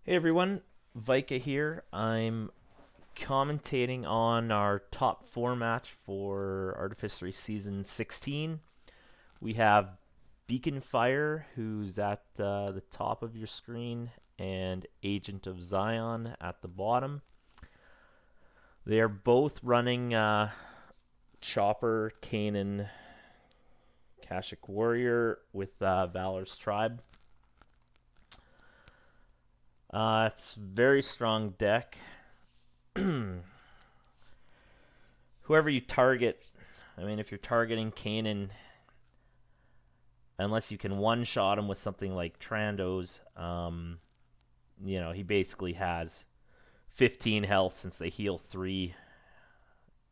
Hey everyone, Vika here. I'm commentating on our top four match for Artificery Season 16. We have Beaconfire, who's at the top of your screen, and Agent of Zion at the bottom. They are both running Chopper, Kanan, Kashik Warrior with Valor's Tribe. It's a very strong deck. Whoever you target, I mean, if you're targeting Kanan, unless you can one-shot him with something like Trando's, he basically has 15 health since they heal 3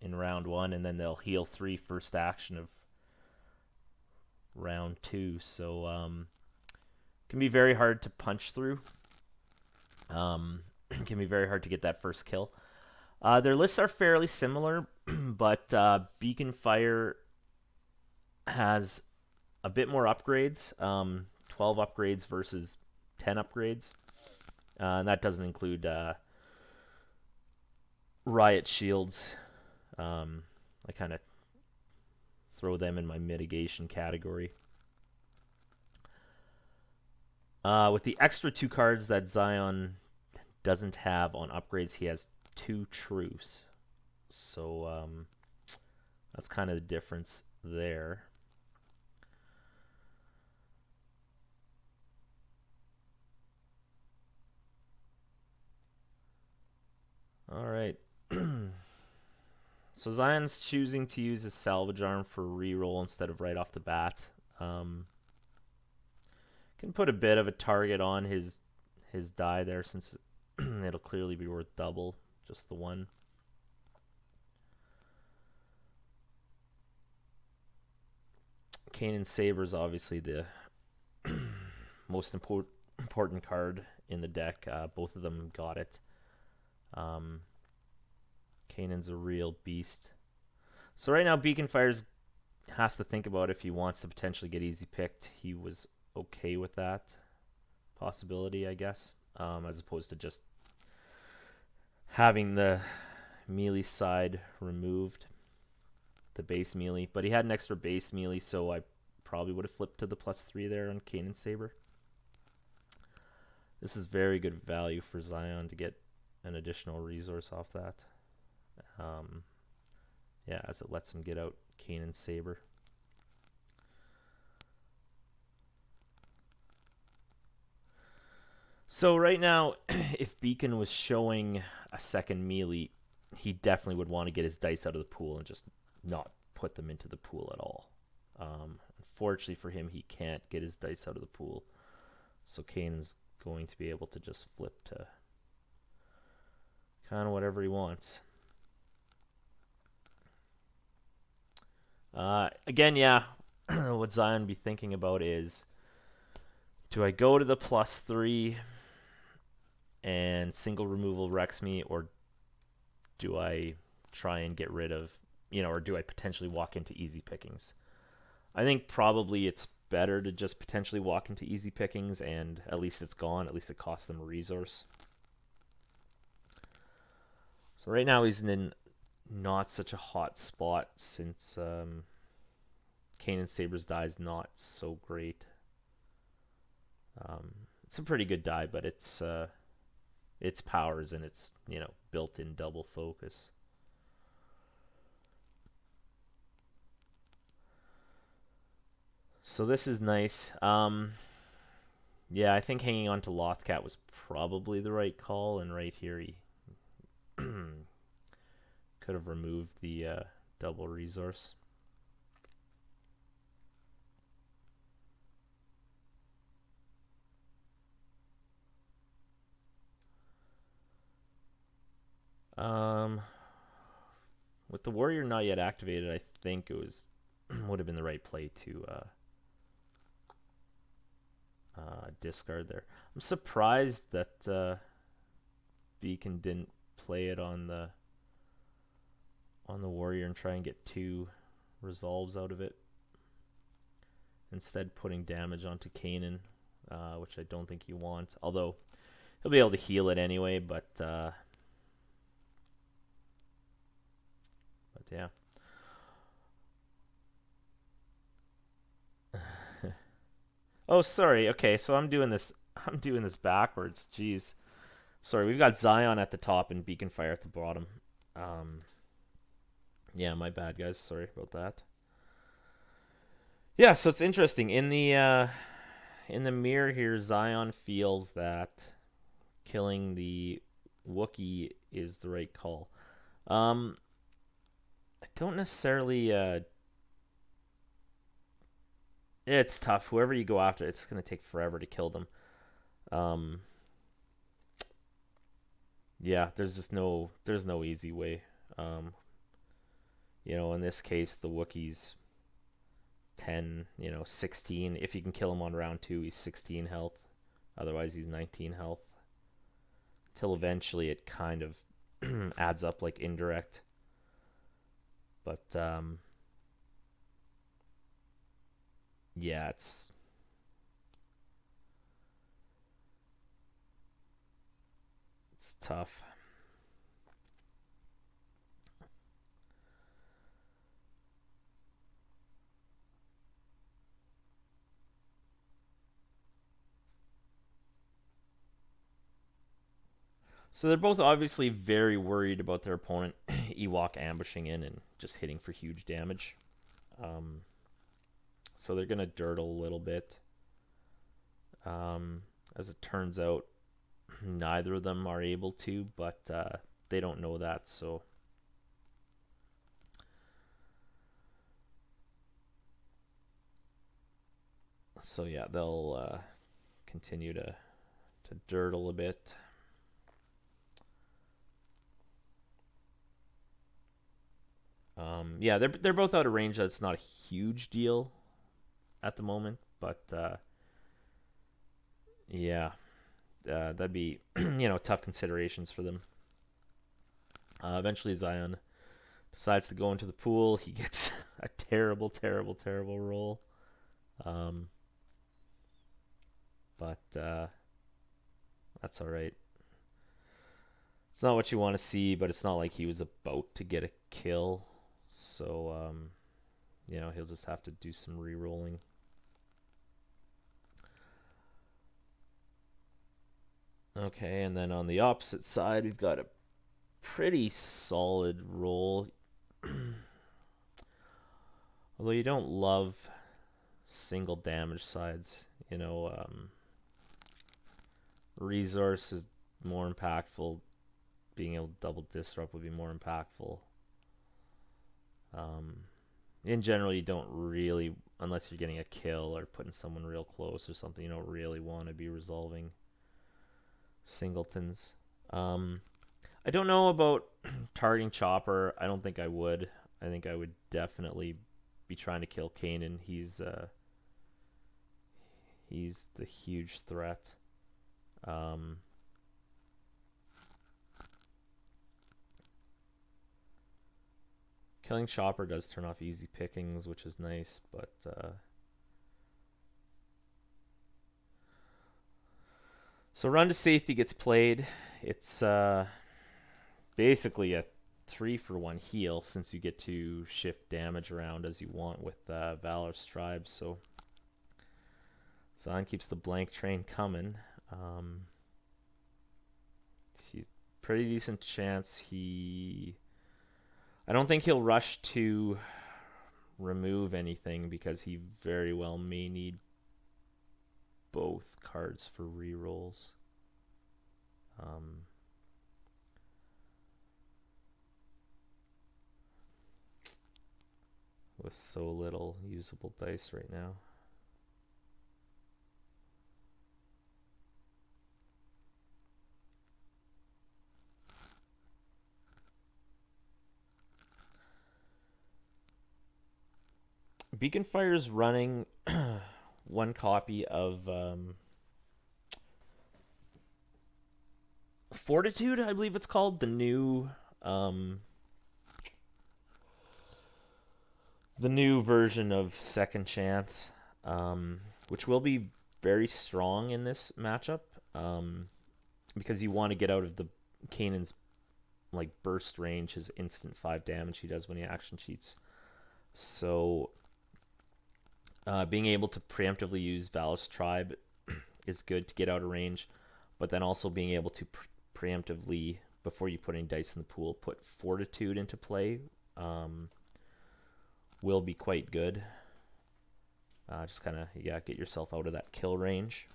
in round 1, and then they'll heal 3 first action of round 2. So, it can be very hard to punch through. It can be very hard to get that first kill. Their lists are fairly similar, but Beaconfire has a bit more upgrades, 12 upgrades versus 10 upgrades. And that doesn't include riot shields. I kind of throw them in my mitigation category. With the extra 2 cards that Zion doesn't have on upgrades, he has 2 truce. So that's kind of the difference there. All right. So Zion's choosing to use his salvage arm for reroll instead of right off the bat. Can put a bit of a target on his die there since it'll clearly be worth double, just the one. Kanan Saber is obviously the most important card in the deck. Both of them got it. Kanan's a real beast. So right now, Beaconfire has to think about if he wants to potentially get easy picked. He was okay with that possibility, I guess, as opposed to just having the melee side removed, the base melee. But he had an extra base melee, so I probably would have flipped to the +3 there on Kanan Saber. This is very good value for Zion to get an additional resource off that. Yeah, as it lets him get out Kanan Saber. So right now, if Beacon was showing a second melee, he definitely would want to get his dice out of the pool and just not put them into the pool at all. Unfortunately for him, he can't get his dice out of the pool. So Kanan's going to be able to just flip to kind of whatever he wants. Again, yeah, what Zion be thinking about is, do I go to the +3 and single removal wrecks me, or do I try and get rid of, or do I potentially walk into easy pickings? I think probably it's better to just potentially walk into easy pickings, and at least it's gone. At least it costs them a resource. So right now he's in not such a hot spot since Kanan Saber's die is not so great. It's a pretty good die, but its powers and its built-in double focus. So this is nice. Yeah, I think hanging on to Lothcat was probably the right call, and right here he could have removed the double resource. With the warrior not yet activated, I think it would have been the right play to discard there. I'm surprised that Beacon didn't play it on the warrior and try and get 2 resolves out of it. Instead, putting damage onto Kanan, which I don't think you want. Although he'll be able to heal it anyway, but yeah. Oh, sorry. Okay, so I'm doing this. I'm doing this backwards. Jeez. Sorry, we've got Zion at the top and Beaconfire at the bottom. Um, yeah, my bad, guys. Sorry about that. Yeah, so it's interesting in the mirror here. Zion feels that killing the Wookiee is the right call. I don't necessarily. It's tough. Whoever you go after, it's gonna take forever to kill them. Um, yeah, there's no easy way. Um, in this case, the Wookiees 10, 16. If you can kill him on round 2, he's 16 health. Otherwise, he's 19 health. Till eventually it kind of adds up like indirect. But, yeah, it's tough. So they're both obviously very worried about their opponent Ewok ambushing in and just hitting for huge damage. Um, so they're gonna dirt a little bit. As it turns out, neither of them are able to, but they don't know that. So yeah, they'll continue to dirt a little bit. Yeah, they're both out of range. That's not a huge deal at the moment, but yeah, that'd be tough considerations for them. Eventually, Zion decides to go into the pool. He gets a terrible, terrible, terrible roll. Um, but that's all right. It's not what you want to see, but it's not like he was about to get a kill. So, he'll just have to do some re-rolling. Okay, and then on the opposite side, we've got a pretty solid roll. Although you don't love single damage sides. Resource is more impactful. Being able to double disrupt would be more impactful. In general, you don't really, unless you're getting a kill or putting someone real close or something, you don't really want to be resolving singletons. I don't know about targeting Chopper. I don't think I would. I think I would definitely be trying to kill Kanan. He's the huge threat. Killing Chopper does turn off easy pickings, which is nice, but so run to safety gets played. It's basically a 3-for-1 heal, since you get to shift damage around as you want with Valor Stribes. So Zion keeps the blank train coming. He's pretty decent chance I don't think he'll rush to remove anything, because he very well may need both cards for rerolls. With so little usable dice right now. Beaconfire's running one copy of Fortitude, I believe it's called, the new version of Second Chance, which will be very strong in this matchup. because you want to get out of the Kanan's like burst range, his instant 5 damage he does when he action cheats. So being able to preemptively use Valus Tribe is good to get out of range, but then also being able to preemptively, before you put any dice in the pool, put Fortitude into play will be quite good. Just kind of, yeah, get yourself out of that kill range.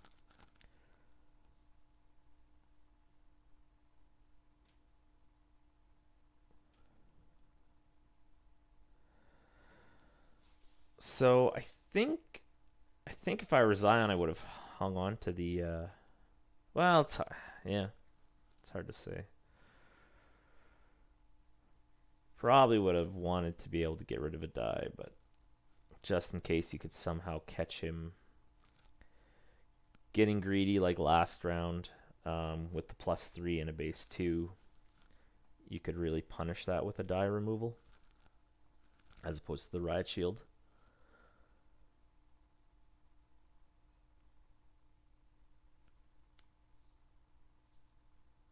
So I think if I were Zion, I would have hung on to the. Well, yeah, it's hard to say. Probably would have wanted to be able to get rid of a die, but just in case you could somehow catch him getting greedy like last round with the +3 and a base 2, you could really punish that with a die removal as opposed to the Riot Shield.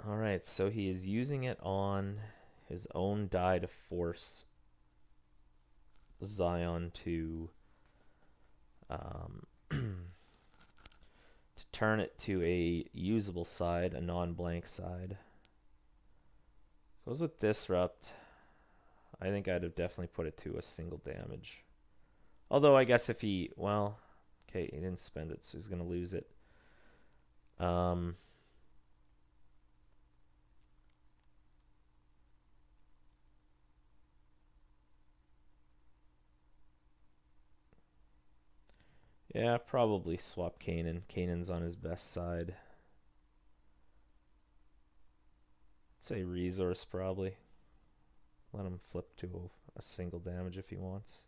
Alright, so he is using it on his own die to force Zion to turn it to a usable side, a non-blank side. Goes with Disrupt. I think I'd have definitely put it to a single damage. Although I guess if he, well, okay, he didn't spend it, so he's going to lose it. Yeah, probably swap Kanan. Kanan's on his best side. I'd say resource probably. Let him flip to a single damage if he wants.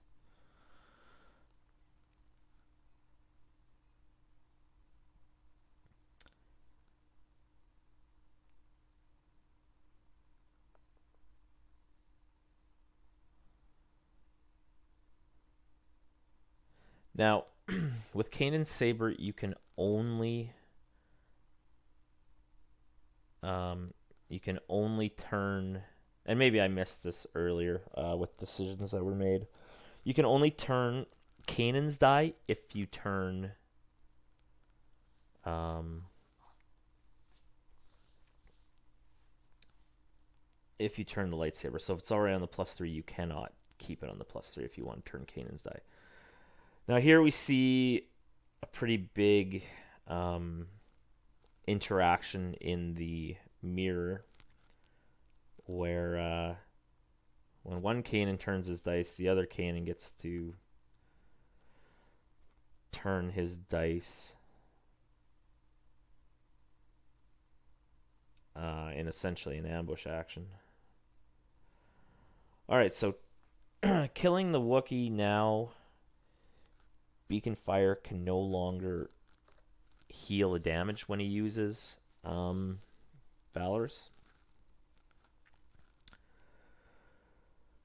Now, with Kanan's Saber, you can only turn, and maybe I missed this earlier with decisions that were made. You can only turn Kanan's die if you turn the lightsaber. So if it's already on the +3, you cannot keep it on the +3 if you want to turn Kanan's die. Now here we see a pretty big interaction in the mirror where when one Kanan turns his dice, the other Kanan gets to turn his dice in essentially an ambush action. Alright, so killing the Wookiee now, Beaconfire can no longer heal a damage when he uses Valor's,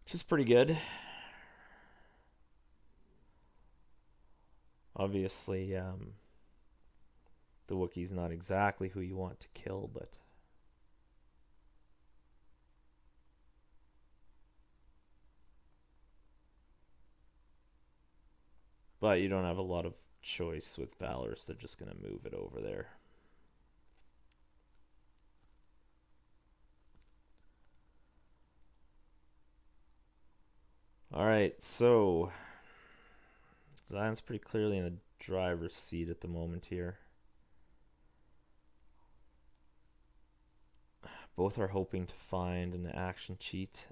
which is pretty good. Obviously, the Wookiee's not exactly who you want to kill, but you don't have a lot of choice with Valor's. They're just going to move it over there. Alright, so Zion's pretty clearly in the driver's seat at the moment here. Both are hoping to find an action cheat.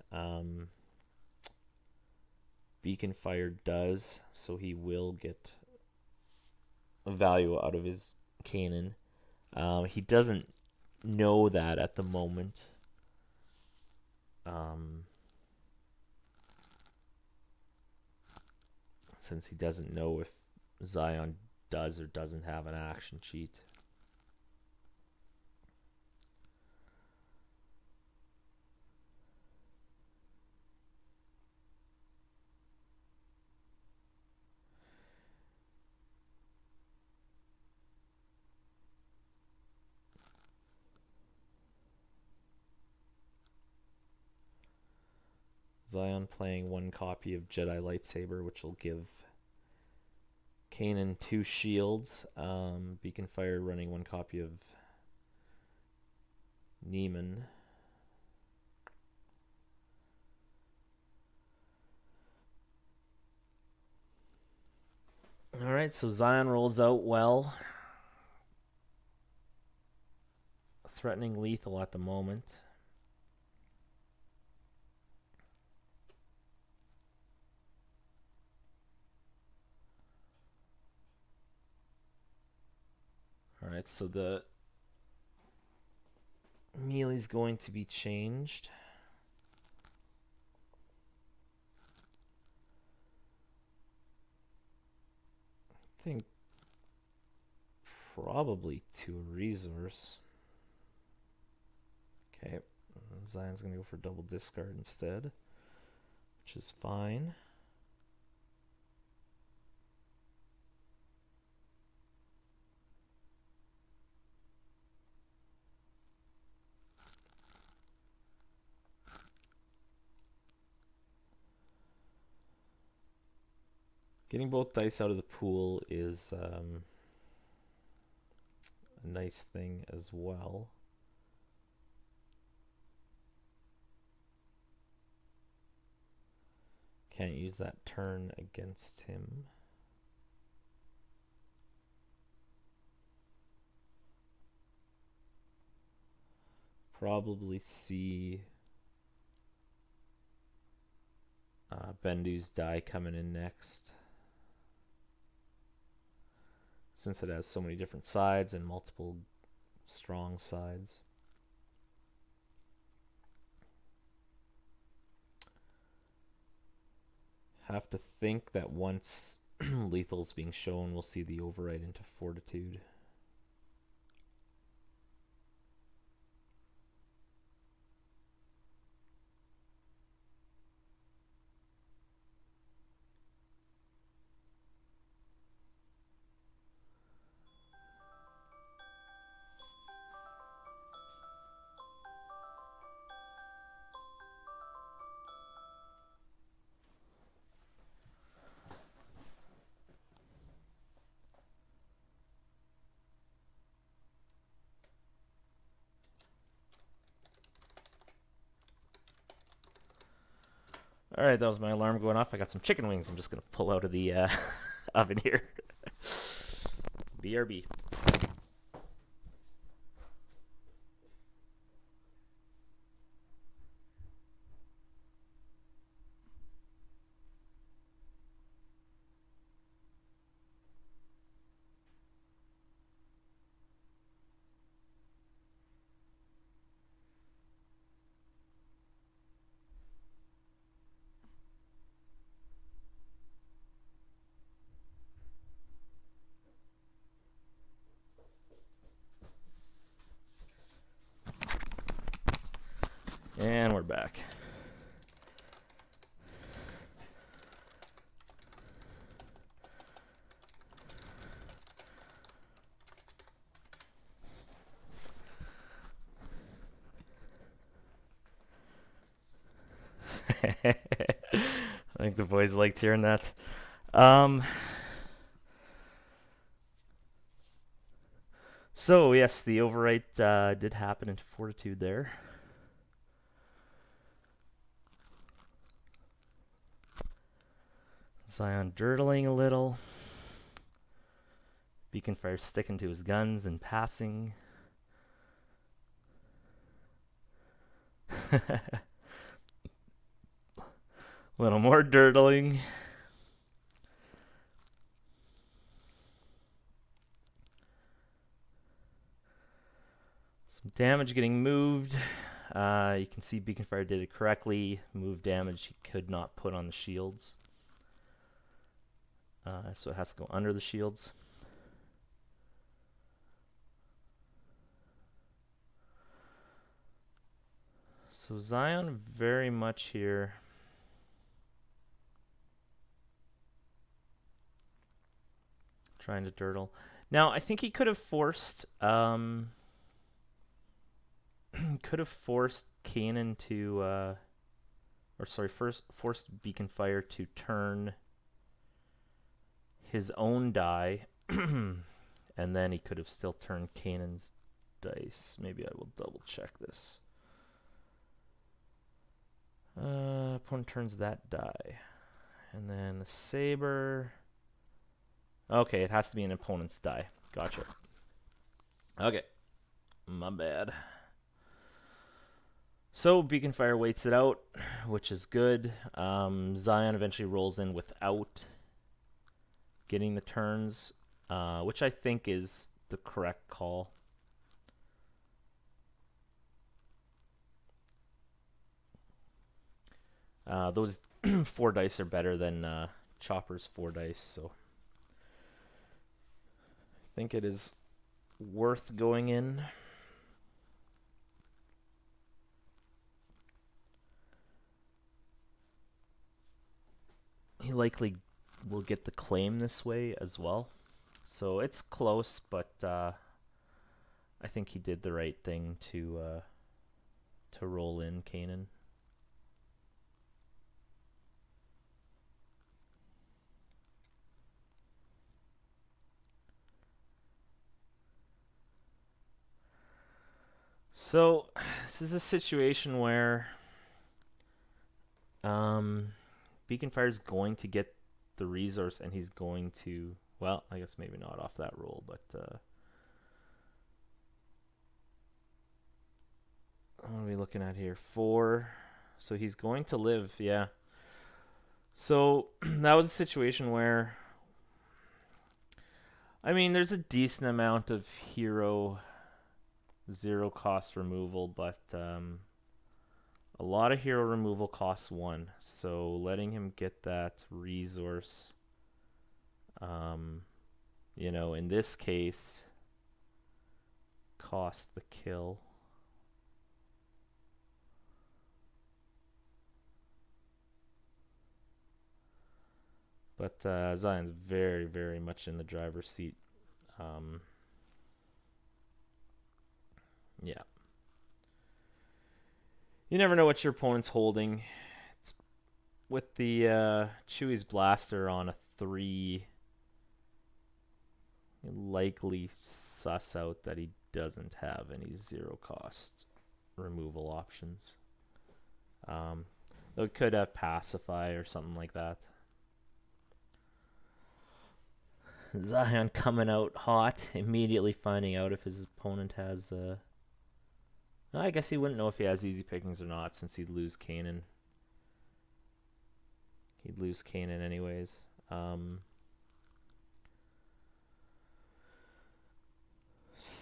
Beaconfire does, so he will get a value out of his Kanan. He doesn't know that at the moment. Since he doesn't know if Zion does or doesn't have an action cheat. Zion playing one copy of Jedi Lightsaber, which will give Kanan 2 shields. Beaconfire running one copy of Neiman. Alright, so Zion rolls out well. Threatening lethal at the moment. Alright, so the melee's going to be changed. I think probably to a resource. Okay, Zion's going to go for double discard instead, which is fine. Getting both dice out of the pool is a nice thing as well. Can't use that turn against him. Probably see Bendu's die coming in next, since it has so many different sides and multiple strong sides. Have to think that once lethal's being shown, we'll see the override into fortitude. Alright, that was my alarm going off. I got some chicken wings I'm just going to pull out of the oven here. BRB. And we're back. I think the boys liked hearing that. So, yes, the overwrite did happen into fortitude there. Zion dirtling a little. Beaconfire sticking to his guns and passing. A little more dirtling. Some damage getting moved. You can see Beaconfire did it correctly. Moved damage he could not put on the shields. So it has to go under the shields. So Zion very much here trying to dirtle. Now I think he could have forced Kanan to or sorry, first forced Beaconfire to turn his own die, and then he could have still turned Kanan's dice. Maybe I will double check this. Opponent turns that die, and then the saber. Okay, it has to be an opponent's die. Gotcha. Okay, my bad. So Beaconfire waits it out, which is good. Zion eventually rolls in without getting the turns, which I think is the correct call. Those 4 dice are better than Chopper's 4 dice, so I think it is worth going in. He likely will get the claim this way as well. So it's close, but I think he did the right thing to roll in Kanan. So this is a situation where Beaconfire is going to get the resource, and he's going to, well, I guess maybe not off that roll, but what are we looking at here? 4. So he's going to live, yeah. So that was a situation where, I mean, there's a decent amount of hero 0 cost removal, but a lot of hero removal costs 1. So letting him get that resource, you know, in this case, cost the kill. But Zion's very, very much in the driver's seat. Yeah. You never know what your opponent's holding. It's with the Chewie's Blaster on a 3, you likely suss out that he doesn't have any 0 cost removal options. Though it could have Pacify or something like that. Zion coming out hot, immediately finding out if his opponent has I guess he wouldn't know if he has easy pickings or not, since he'd lose Kanan. He'd lose Kanan anyways.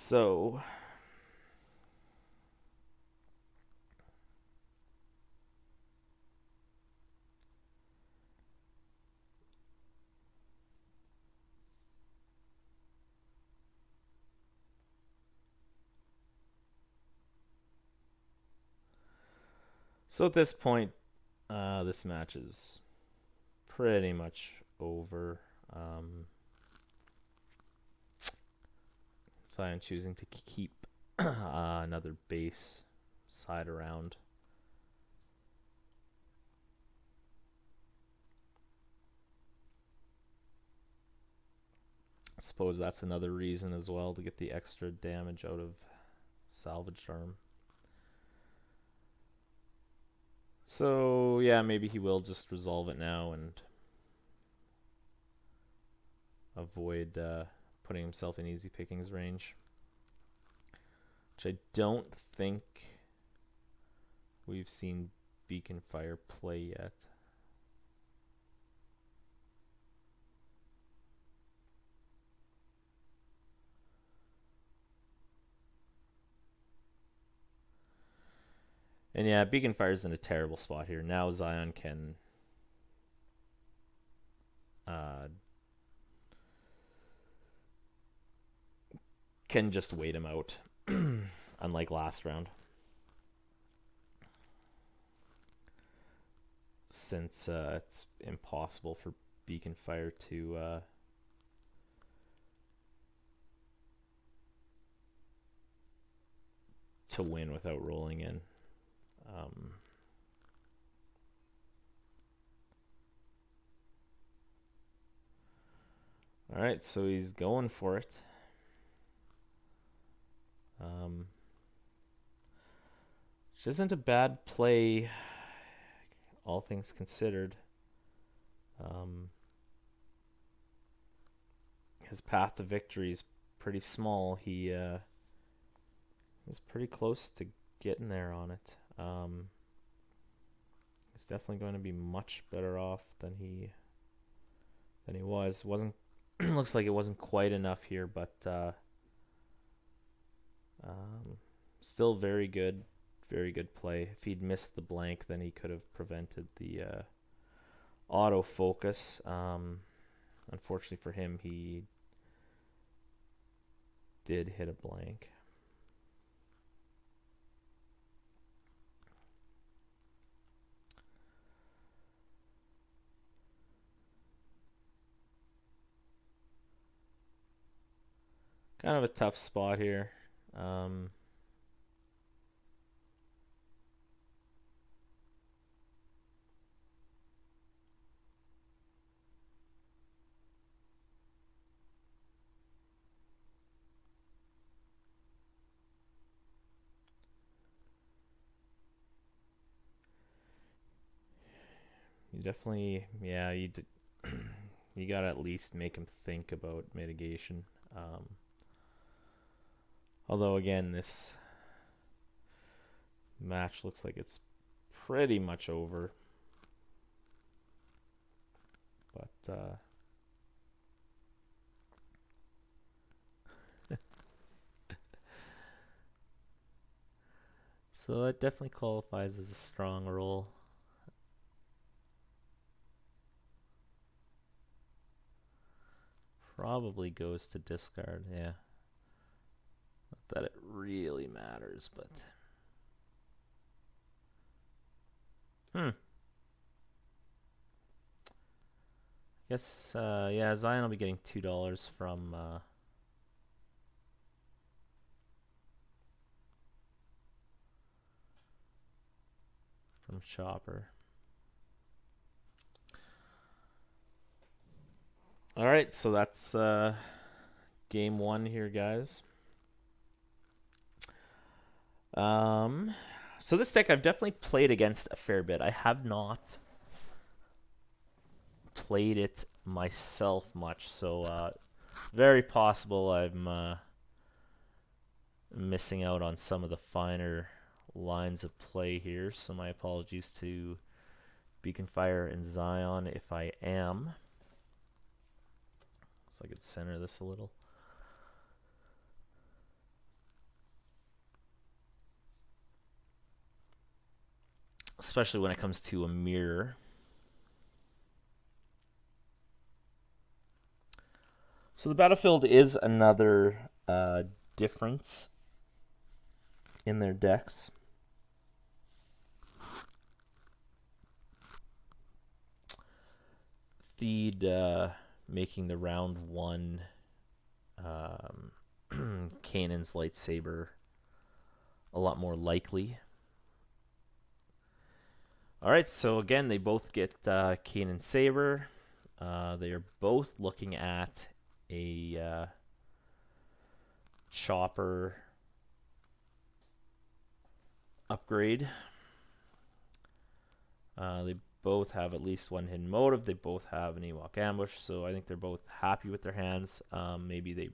So at this point, this match is pretty much over. So I'm choosing to keep another base side around. I suppose that's another reason as well, to get the extra damage out of Salvaged Arm. So yeah, maybe he will just resolve it now and avoid putting himself in easy pickings range, which I don't think we've seen Beaconfire play yet. And yeah, Beaconfire's in a terrible spot here. Now Zion can just wait him out, unlike last round. Since it's impossible for Beaconfire to win without rolling in. Alright, so he's going for it. Which isn't a bad play, all things considered. His path to victory is pretty small. He was pretty close to getting there on it. He's definitely going to be much better off than he was. Wasn't looks like it wasn't quite enough here, but still very good play. If he'd missed the blank, then he could have prevented the autofocus. Unfortunately for him, he did hit a blank. Kind of a tough spot here. You definitely, yeah, you gotta at least make him think about mitigation. Although again, this match looks like it's pretty much over. But so that definitely qualifies as a strong roll. Probably goes to discard, yeah. Not that it really matters, but guess yeah, Zion will be getting $2 from Chopper. All right, so that's game one here, guys. So this deck I've definitely played against a fair bit. I have not played it myself much, so very possible I'm missing out on some of the finer lines of play here. So my apologies to Beaconfire and Zion if I am. So I could center this a little. Especially when it comes to a mirror. So the battlefield is another difference in their decks. Theed making the round one Kanan's lightsaber a lot more likely. Alright, so again, they both get Kanan Saber. They are both looking at a chopper upgrade. They both have at least one hidden motive. They both have an Ewok ambush, so I think they're both happy with their hands. Maybe they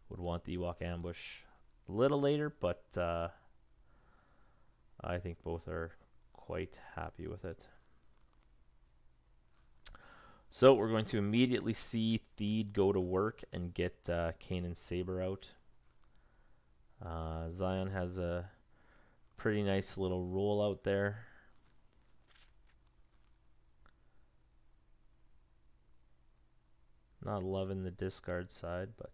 would want the Ewok ambush a little later, but I think both are quite happy with it. So we're going to immediately see Theed go to work and get Kanan's Saber out. Zion has a pretty nice little roll out there. Not loving the discard side, but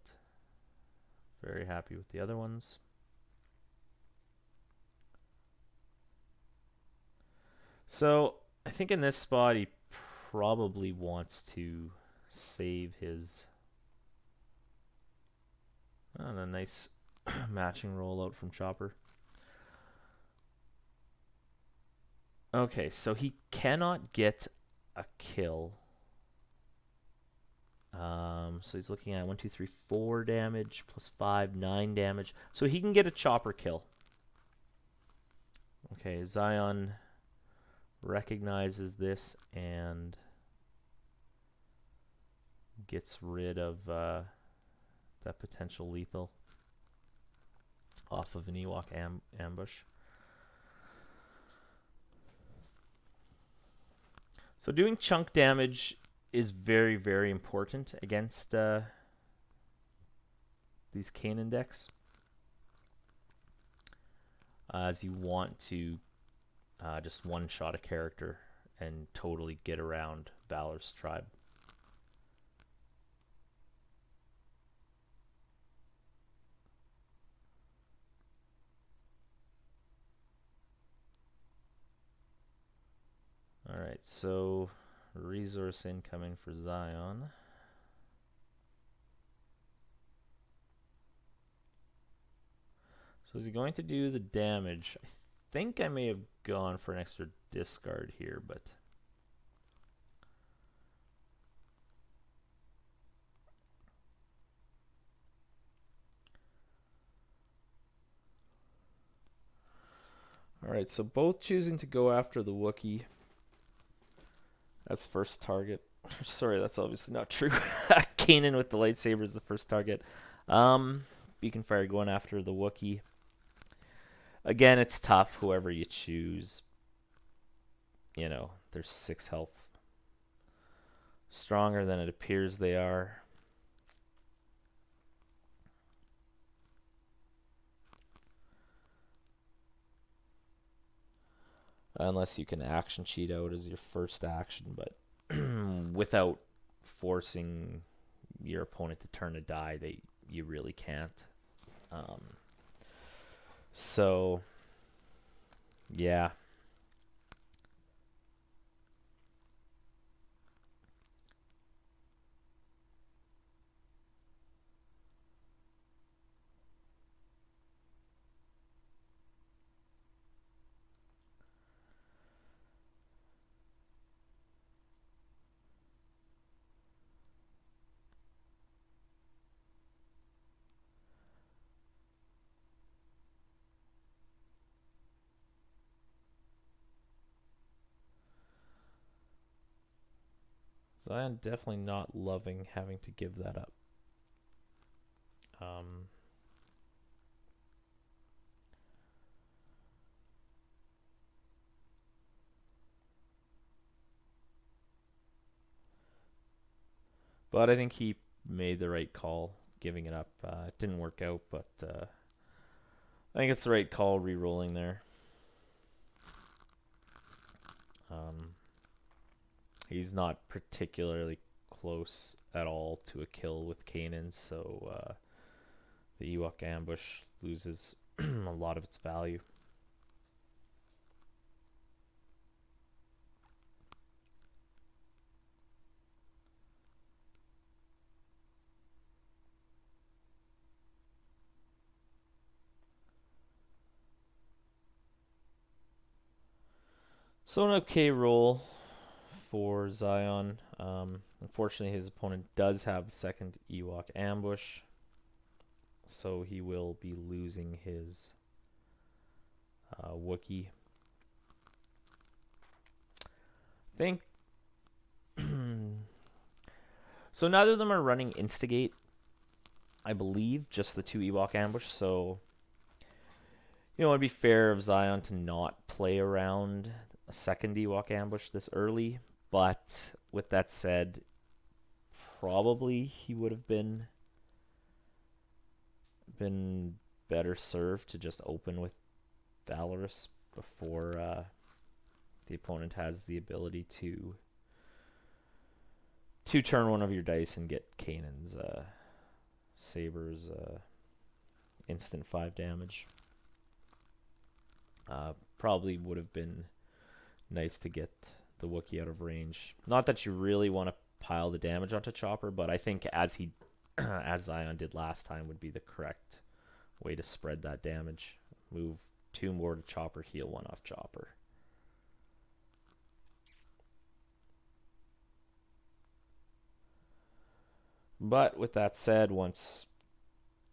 very happy with the other ones. So I think in this spot he probably wants to save his a nice matching rollout from Chopper. Okay, so he cannot get a kill So he's looking at 1, 2, 3, 4 damage, plus 5, 9 damage. So he can get a chopper kill. Okay, Zion recognizes this and gets rid of that potential lethal off of an Ewok ambush. So doing chunk damage is very, very important against these Kanan decks, as you want to just one-shot a character and totally get around Valor's tribe. Alright, so resource incoming for Zion. So is he going to do the damage? I think I may have gone for an extra discard here, but alright, so both choosing to go after the Wookiee. That's first target. Sorry, that's obviously not true. Kanan with the lightsaber is the first target. Beaconfire going after the Wookiee. Again, it's tough, whoever you choose. You know, there's 6 health. Stronger than it appears they are. Unless you can action cheat out as your first action, but without forcing your opponent to turn a die, you really can't. So, yeah. Zion definitely not loving having to give that up. But I think he made the right call giving it up. It didn't work out, but I think it's the right call re-rolling there. He's not particularly close at all to a kill with Kanan, so the Ewok ambush loses a lot of its value. So an okay roll for Zion. Unfortunately, his opponent does have the second Ewok ambush, so he will be losing his Wookiee. I think so. Neither of them are running Instigate, I believe, just the 2 Ewok ambush. So, you know, it'd be fair of Zion to not play around a second Ewok ambush this early. But with that said, probably he would have been better served to just open with Valorous before the opponent has the ability to turn one of your dice and get Kanan's Saber's instant 5 damage. Probably would have been nice to get the Wookiee out of range. Not that you really want to pile the damage onto Chopper, but I think as Zion did last time would be the correct way to spread that damage. Move 2 more to Chopper, heal 1 off Chopper. But with that said, once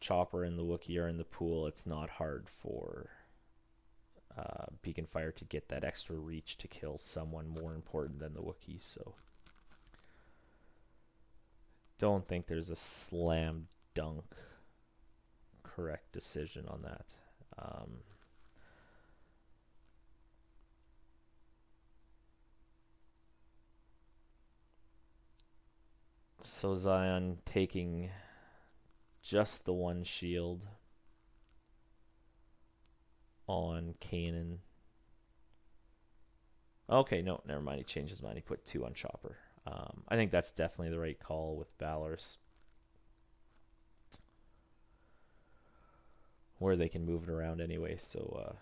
Chopper and the Wookiee are in the pool, it's not hard for Beaconfire to get that extra reach to kill someone more important than the Wookiee. So don't think there's a slam dunk correct decision on that. So Zion taking just the one shield on Kanan. Okay, no, never mind. He changed his mind. He put 2 on Chopper. I think that's definitely the right call with Valorous, where they can move it around anyway. So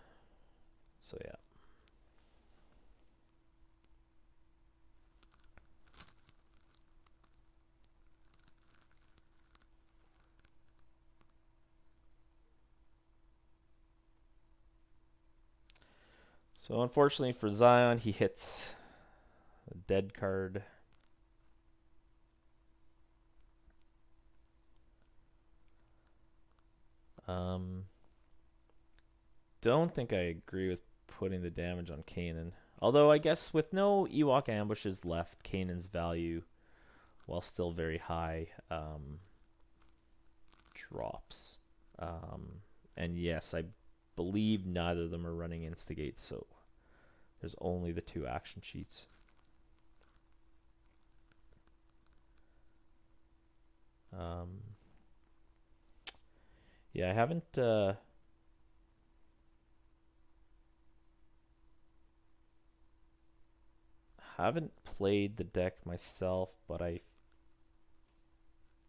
yeah. So unfortunately for Zion, he hits a dead card. Don't think I agree with putting the damage on Kanan. Although I guess with no Ewok ambushes left, Kanan's value, while still very high, drops. And yes, I believe neither of them are running Instigate, so there's only the 2 action sheets. Yeah, I haven't played the deck myself, but I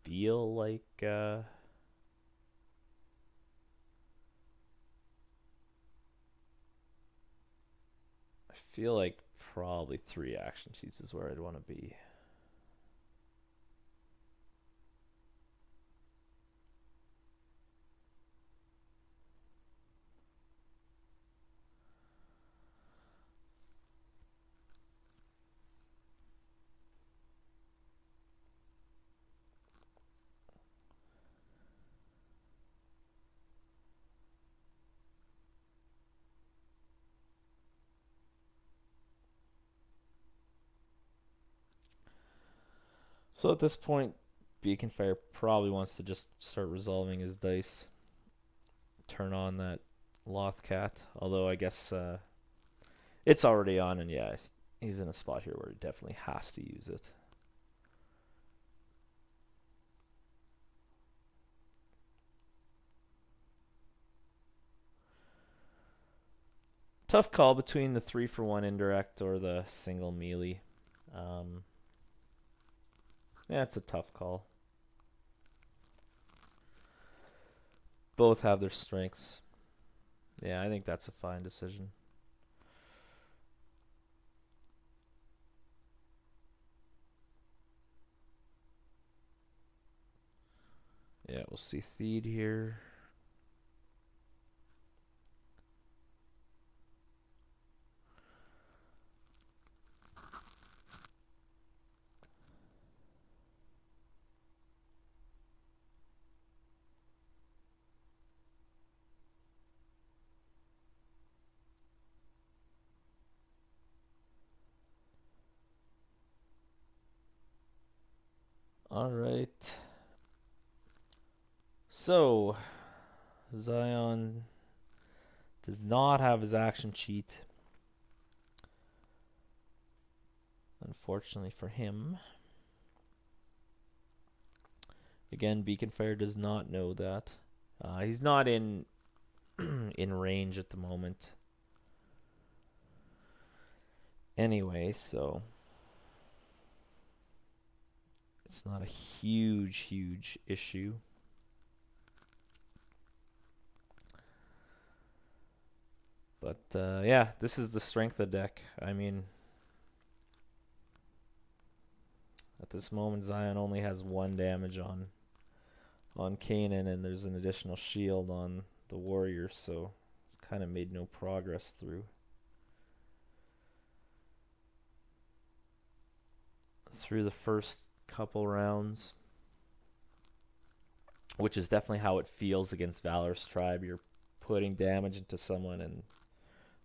feel like I feel like probably 3 action sheets is where I'd want to be. So at this point, Beaconfire probably wants to just start resolving his dice, turn on that Lothcat. Although I guess it's already on, and yeah, he's in a spot here where he definitely has to use it. Tough call between the 3-for-1 indirect or the single melee. Yeah, it's a tough call. Both have their strengths. Yeah, I think that's a fine decision. Yeah, we'll see Theed here. All right. So, Zion does not have his action sheet, unfortunately for him. Again, Beaconfire does not know that. He's not in in range at the moment. Anyway, so it's not a huge issue. But yeah, this is the strength of the deck. I mean, at this moment, Zion only has 1 damage on Kanan, and there's an additional shield on the warrior, so it's kind of made no progress through the first couple rounds. which is definitely how it feels against Valor's Tribe. You're putting damage into someone, and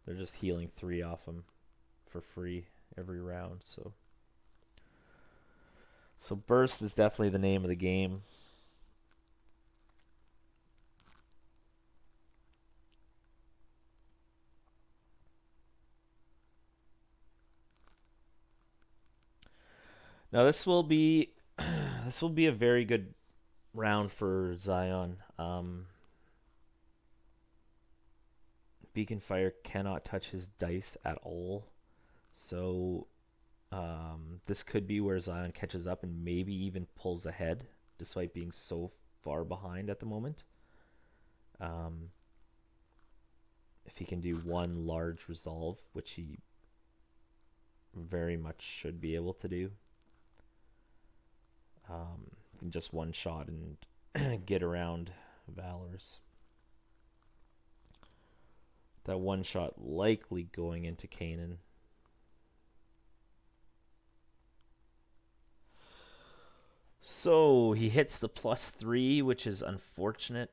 they're just healing 3 off them for free every round. So burst is definitely the name of the game. Now this will be this will be a very good round for Zion. Beaconfire cannot touch his dice at all, so this could be where Zion catches up and maybe even pulls ahead, despite being so far behind at the moment. If he can do one large resolve, which he very much should be able to do, just one shot and get around Valor's. That one shot likely going into Kanan. So he hits the +3, which is unfortunate.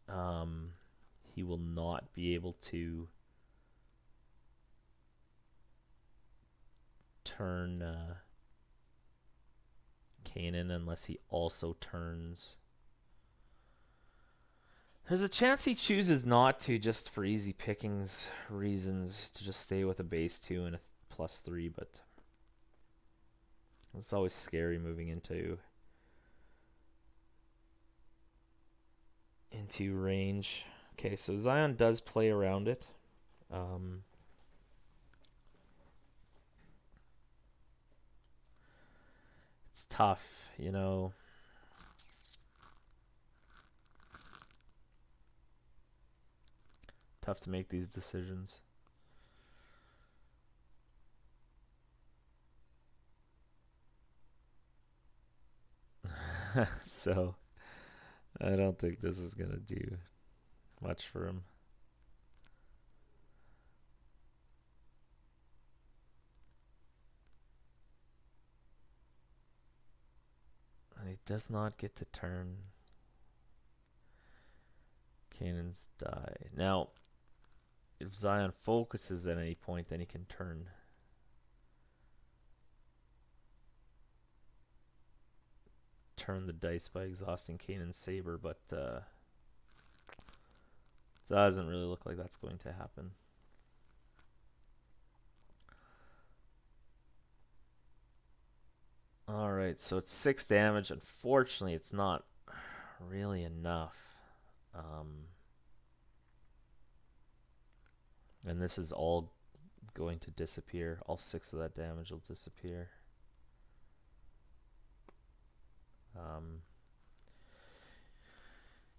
He will not be able to turn Kanan unless he also turns. There's a chance he chooses not to, just for easy pickings reasons, to just stay with a base 2 and a +3, but it's always scary moving into range. Okay, so Zion does play around it. It's tough, you know. Tough to make these decisions. So I don't think this is gonna do much for him. He does not get to turn Kanan's die. Now, if Zion focuses at any point, then he can turn. Turn the dice by exhausting Kanan's saber, but doesn't really look like that's going to happen. Alright, so it's 6 damage. Unfortunately, it's not really enough. And this is all going to disappear. All 6 of that damage will disappear.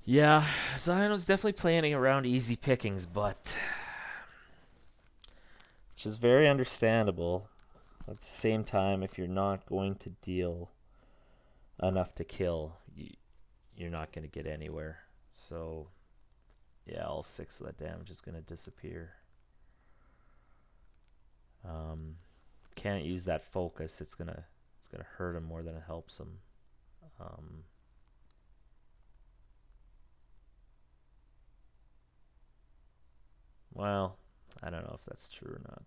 Yeah, Zion was definitely planning around easy pickings, but which is very understandable. At the same time, if you're not going to deal enough to kill, you're not going to get anywhere. So, yeah, all 6 of that damage is going to disappear. Can't use that focus. It's gonna hurt him more than it helps him. Well, I don't know if that's true or not.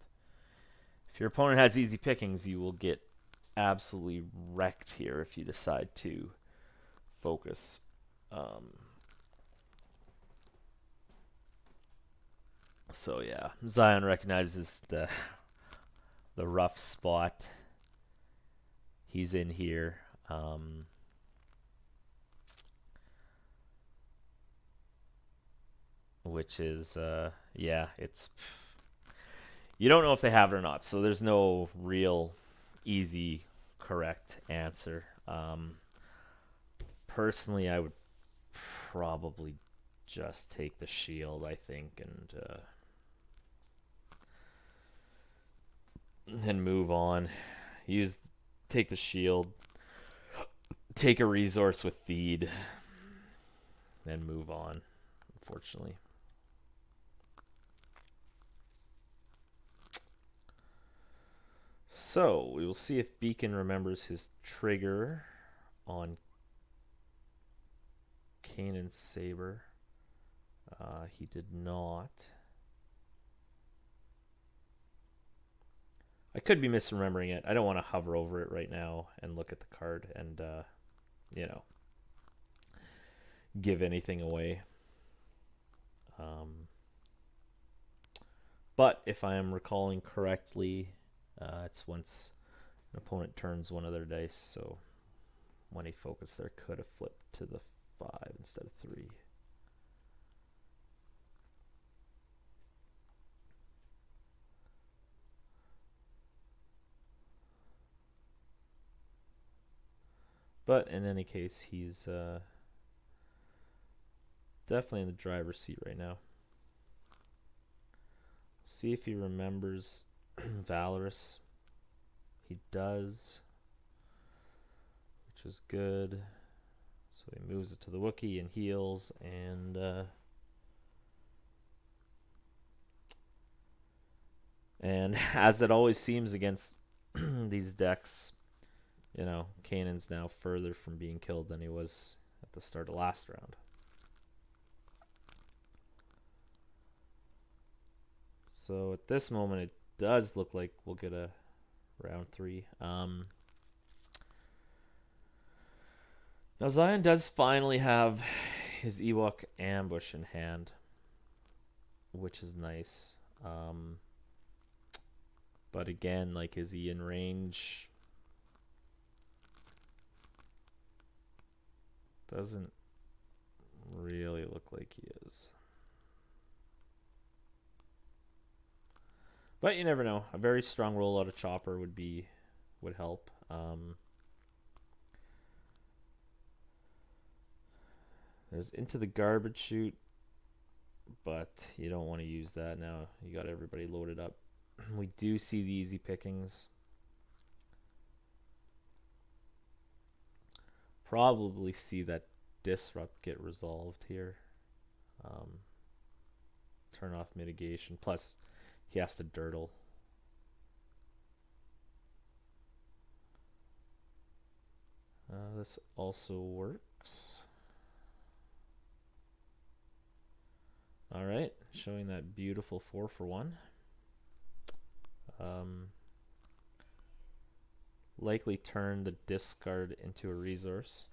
If your opponent has easy pickings, you will get absolutely wrecked here if you decide to focus. So yeah, Zion recognizes the rough spot he's in here. Which is, yeah, it's... You don't know if they have it or not, so there's no real easy, correct answer. Personally, I would probably just take the shield, I think, and move on. Take the shield, take a resource with feed, and move on, unfortunately. So, we will see if Beacon remembers his trigger on Kanan Saber. He did not. I could be misremembering it. I don't want to hover over it right now and look at the card and, you know, give anything away. But if I am recalling correctly, it's once an opponent turns one of their dice, so when he focused there, could have flipped to the 5 instead of 3. But in any case, he's definitely in the driver's seat right now. See if he remembers Valorous. He does, which is good. So he moves it to the Wookiee and heals, and as it always seems against these decks, you know, Kanan's now further from being killed than he was at the start of last round. So at this moment, it does look like we'll get a round 3. Now Zion does finally have his Ewok ambush in hand, which is nice. But again, like, is he in range? Doesn't really look like he is. But you never know. A very strong roll out of Chopper would help. There's Into the Garbage Chute, but you don't want to use that now. You got everybody loaded up. We do see the easy pickings. Probably see that Disrupt get resolved here. Turn off mitigation. Plus, he has to dirtle. This also works. Alright, showing that beautiful 4 for 1. Likely turn the discard into a resource.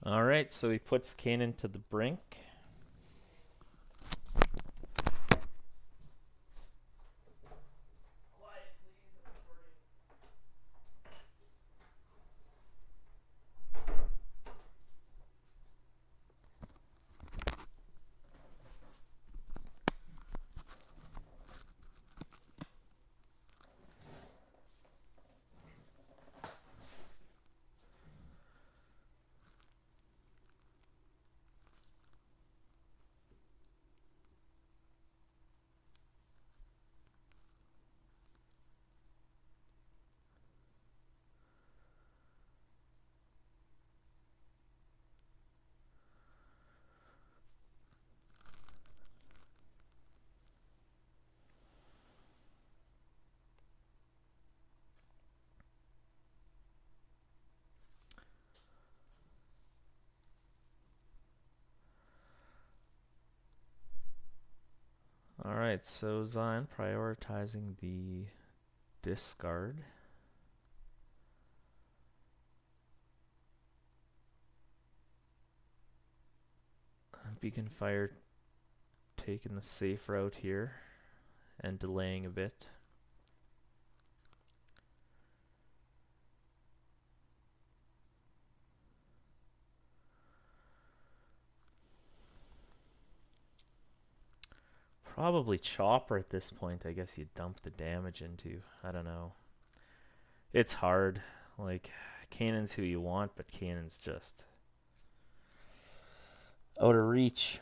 Alright, so he puts Kanan to the brink. Alright, so Zion prioritizing the discard. Beaconfire taking the safe route here. and delaying a bit. Probably Chopper at this point. I guess you dump the damage into. I don't know. It's hard. Like, Kanan's who you want, but Kanan's just out of reach.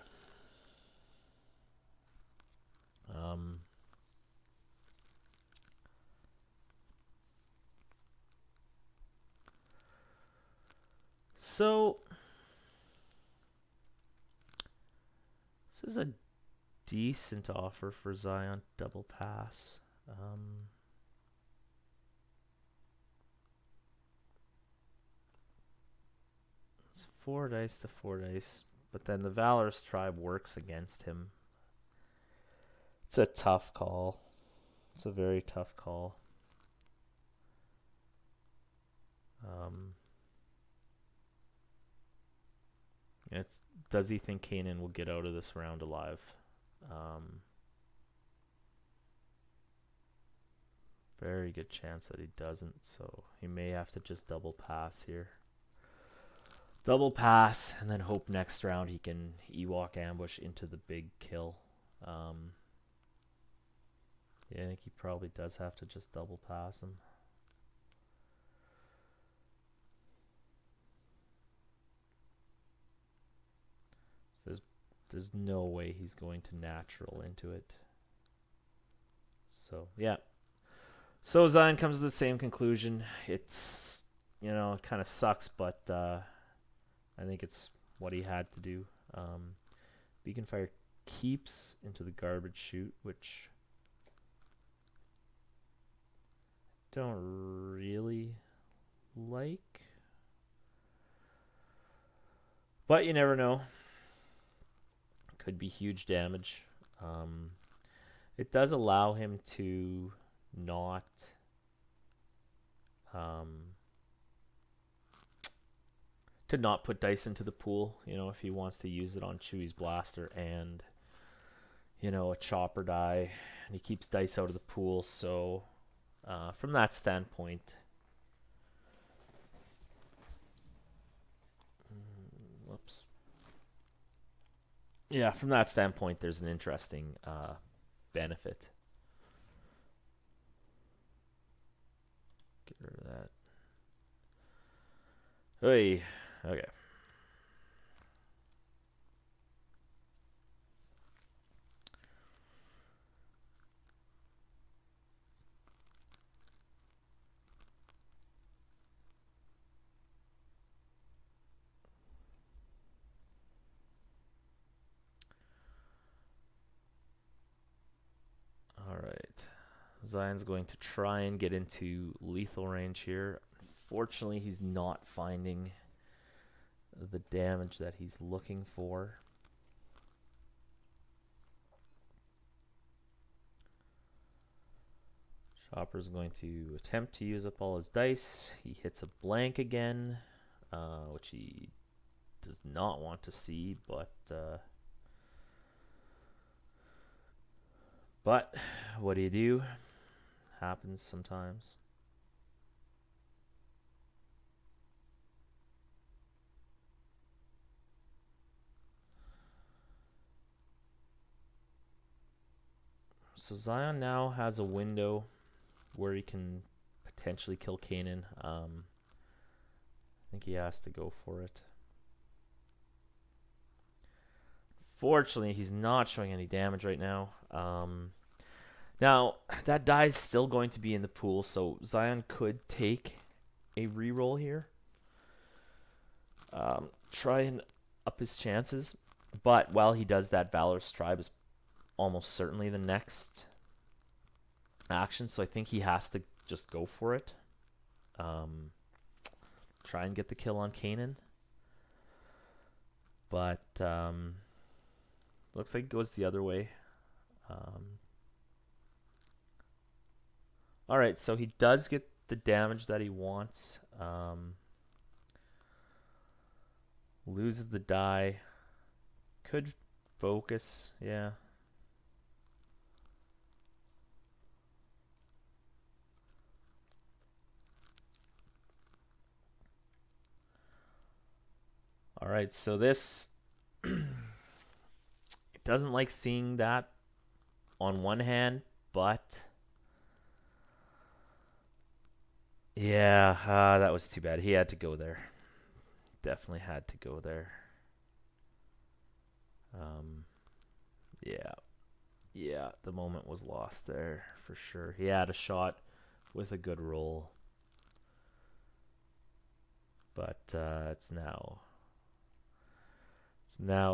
So this is a decent offer for Zion double pass. It's 4 dice to 4 dice, but then the Valorous Tribe works against him. It's a tough call. It's a very tough call. Does he think Kanan will get out of this round alive? Very good chance that he doesn't, so he may have to just double pass here. Double pass, and then hope next round he can Ewok ambush into the big kill. Yeah, I think he probably does have to just double pass him. There's no way he's going to natural into it. So, yeah. So Zion comes to the same conclusion. It's, it kind of sucks, but I think it's what he had to do. Beaconfire keeps into the garbage chute, which I don't really like. But you never know. Could be huge damage. It does allow him to not put dice into the pool, if he wants to use it on Chewie's blaster and a chopper die, and he keeps dice out of the pool. So from that standpoint, whoops. Yeah, from that standpoint, there's an interesting benefit. Get rid of that. Hey, okay. Zion's going to try and get into lethal range here. Unfortunately, he's not finding the damage that he's looking for. Chopper's going to attempt to use up all his dice. He hits a blank again, which he does not want to see, but what do you do? Happens sometimes. So Zion now has a window where he can potentially kill Kanan. I think he has to go for it. Fortunately, he's not showing any damage right now. Now, that die is still going to be in the pool, so Zion could take a reroll here. Try and up his chances. But while he does that, Valorous Tribe is almost certainly the next action, so I think he has to just go for it. Try and get the kill on Kanan. But looks like it goes the other way. Alright, so he does get the damage that he wants. Loses the die. Could focus, yeah. All right, so this it doesn't like seeing that on one hand, but yeah, that was too bad. He had to go there. Definitely had to go there. Um, yeah, yeah, the moment was lost there for sure. He had a shot with a good roll, but it's now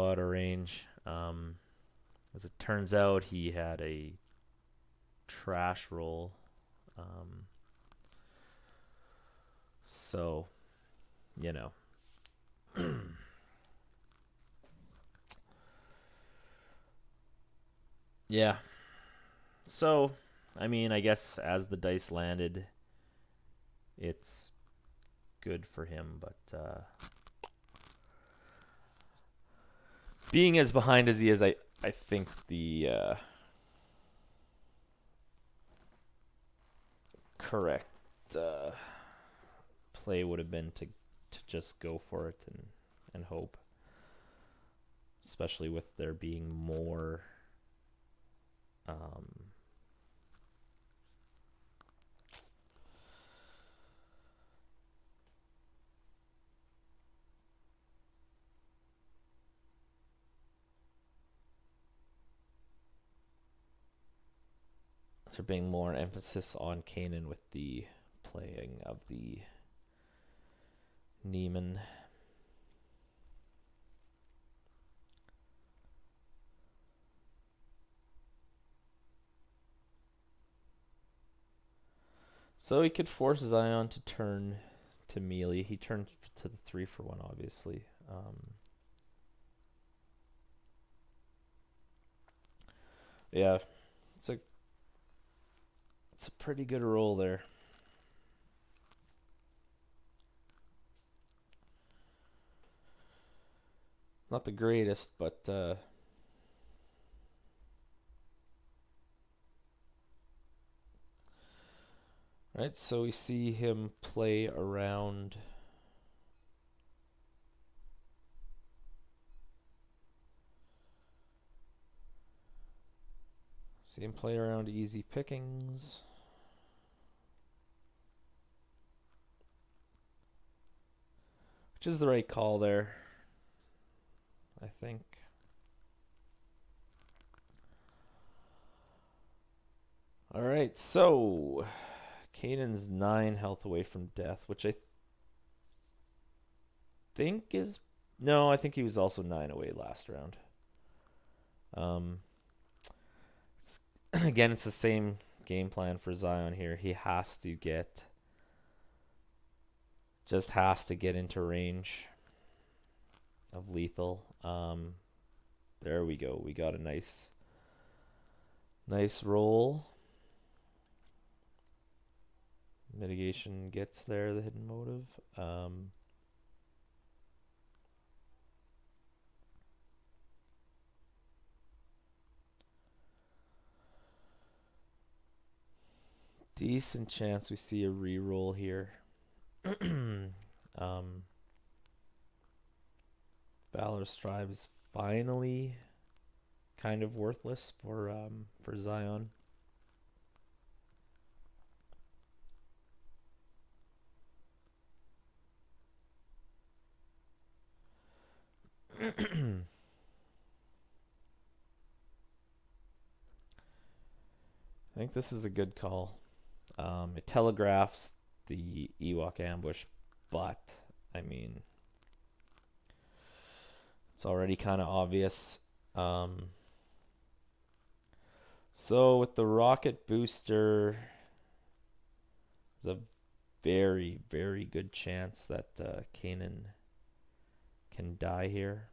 out of range. As it turns out, he had a trash roll. So, you know. Yeah. So, I mean, I guess as the dice landed, it's good for him, but being as behind as he is, I think the correct play would have been to just go for it and hope, especially with there being more there being more emphasis on Kanan with the playing of the Neiman. So he could force Zion to turn to melee. He turned to the 3-for-1, obviously. Yeah, it's a pretty good roll there. Not the greatest, but right, so we see him play around. See him play around easy pickings. Which is the right call there, I think. Alright, so Kanan's 9 health away from death, which I think is... No, I think he was also 9 away last round. Again, it's the same game plan for Zion here. He has to get... Just has to get into range of lethal. There we go. We got a nice roll. Mitigation gets there, the hidden motive. Decent chance we see a re-roll here. Valor's Strive is finally kind of worthless for Zion. I think this is a good call. It telegraphs the Ewok ambush, but I mean, it's already kind of obvious. So with the rocket booster, there's a very, very good chance that Kanan can die here.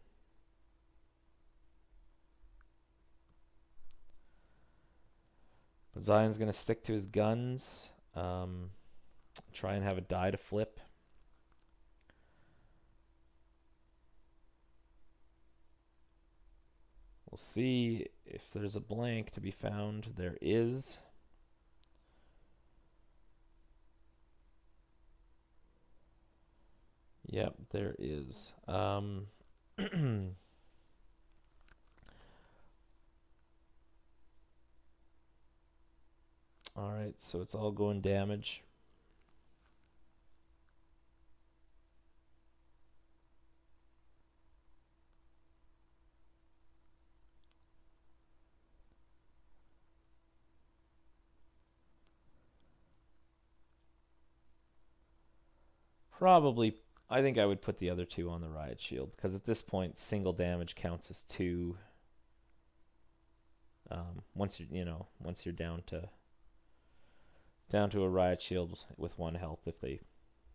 But Zion's going to stick to his guns. Try and have a die to flip. We'll see if there's a blank to be found. There is. Yep, there is. Alright, so it's all going damage. Probably, I think I would put the other two on the riot shield, because at this point, single damage counts as two. Once you're down to a riot shield with one health, if they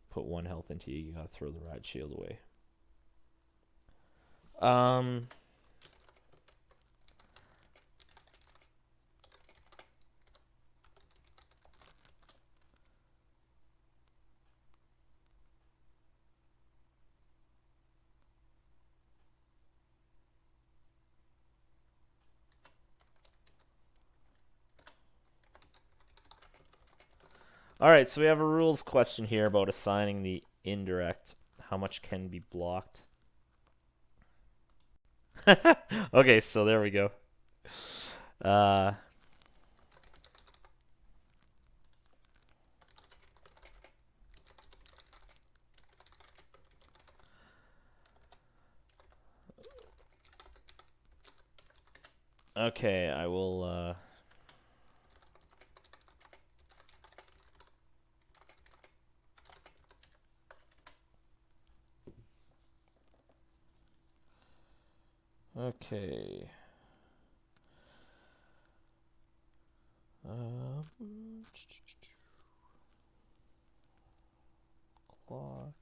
put one health into you, you gotta throw the riot shield away. All right, so we have a rules question here about assigning the indirect. How much can be blocked? Okay, so there we go. Uh, okay, I will. Okay. Clock.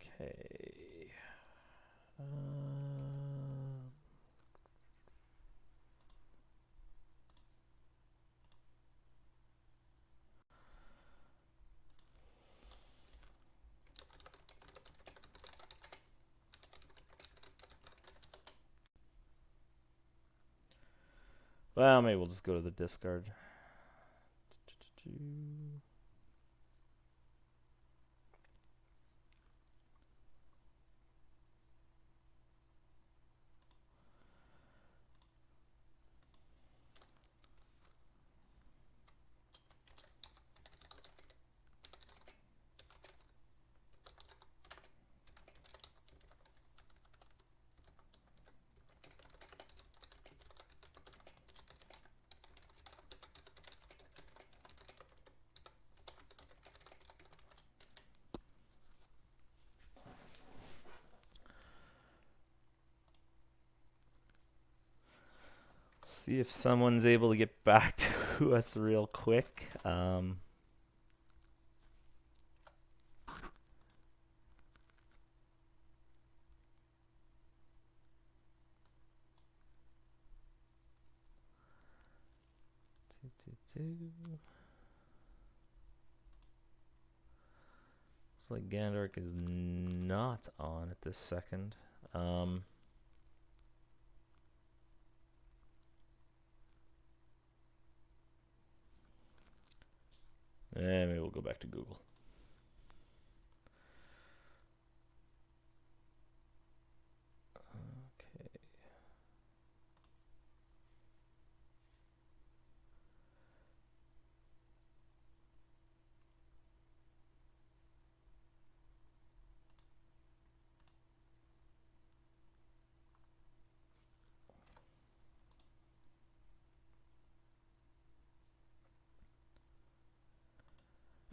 Okay. Well, maybe we'll just go to the discard. See if someone's able to get back to us real quick. Looks like Gandark is not on at this second. Maybe we'll go back to Google. Okay.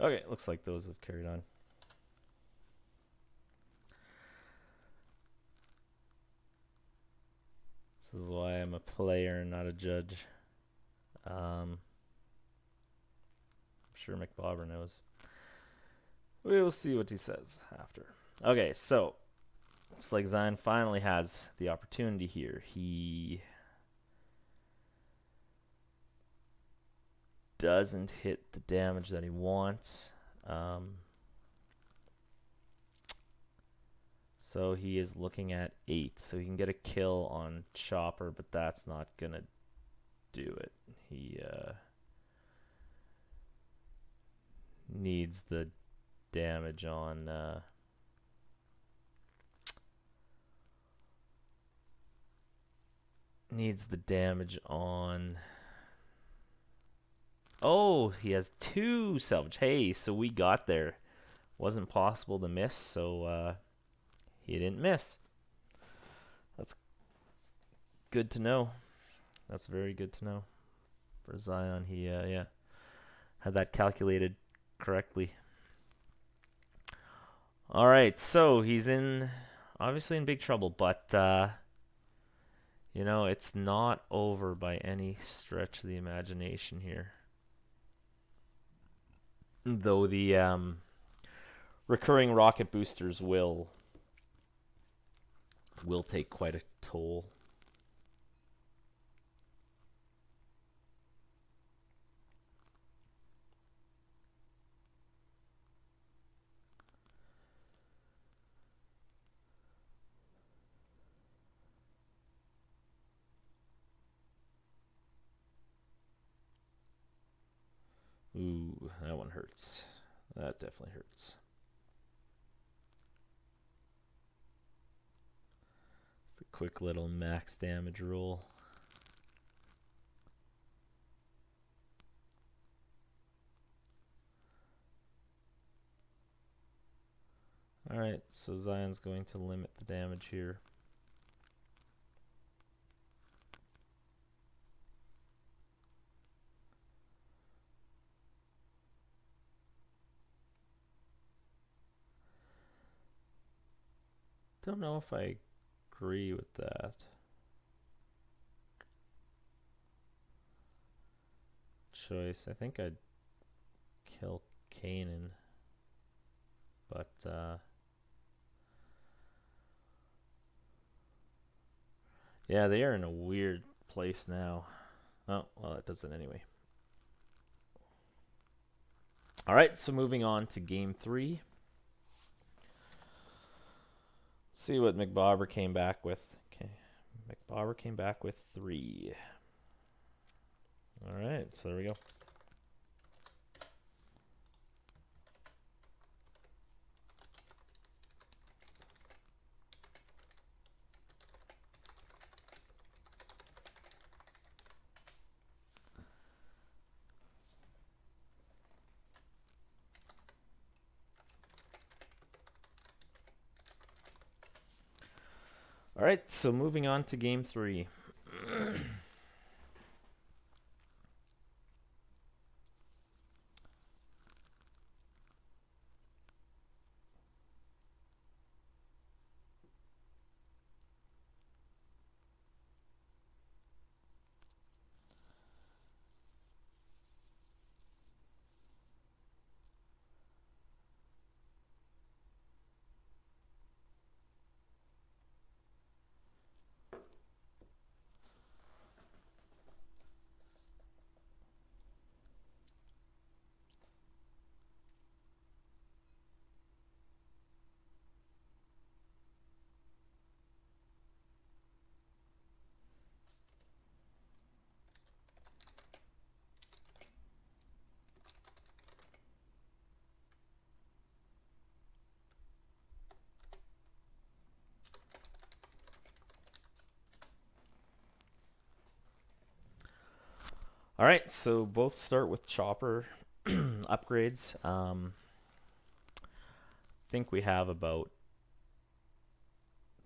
Okay, looks like those have carried on. This is why I'm a player, not a judge. I'm sure McBobber knows. We will see what he says after. Okay, so looks like Zion finally has the opportunity here. He doesn't hit the damage that he wants. So he is looking at 8. So he can get a kill on Chopper, but that's not going to do it. He needs the damage on Oh, he has 2 salvage. Hey, so we got there. Wasn't possible to miss, so he didn't miss. That's good to know. That's very good to know. For Zion, he yeah, had that calculated correctly. All right, so he's obviously in big trouble, but you know, it's not over by any stretch of the imagination here. Though the recurring rocket boosters will take quite a toll. Ooh, that one hurts. That definitely hurts. Just a quick little max damage roll. Alright, so Zion's going to limit the damage here. Don't know if I agree with that choice. I think I'd kill Kanan, but yeah, they are in a weird place now. Oh, well, it does it anyway. All right, so moving on to game 3. See what McBobber came back with. Okay, McBobber came back with 3. All right, so there we go. All right, so moving on to game 3. All right, so both start with chopper upgrades. I think we have about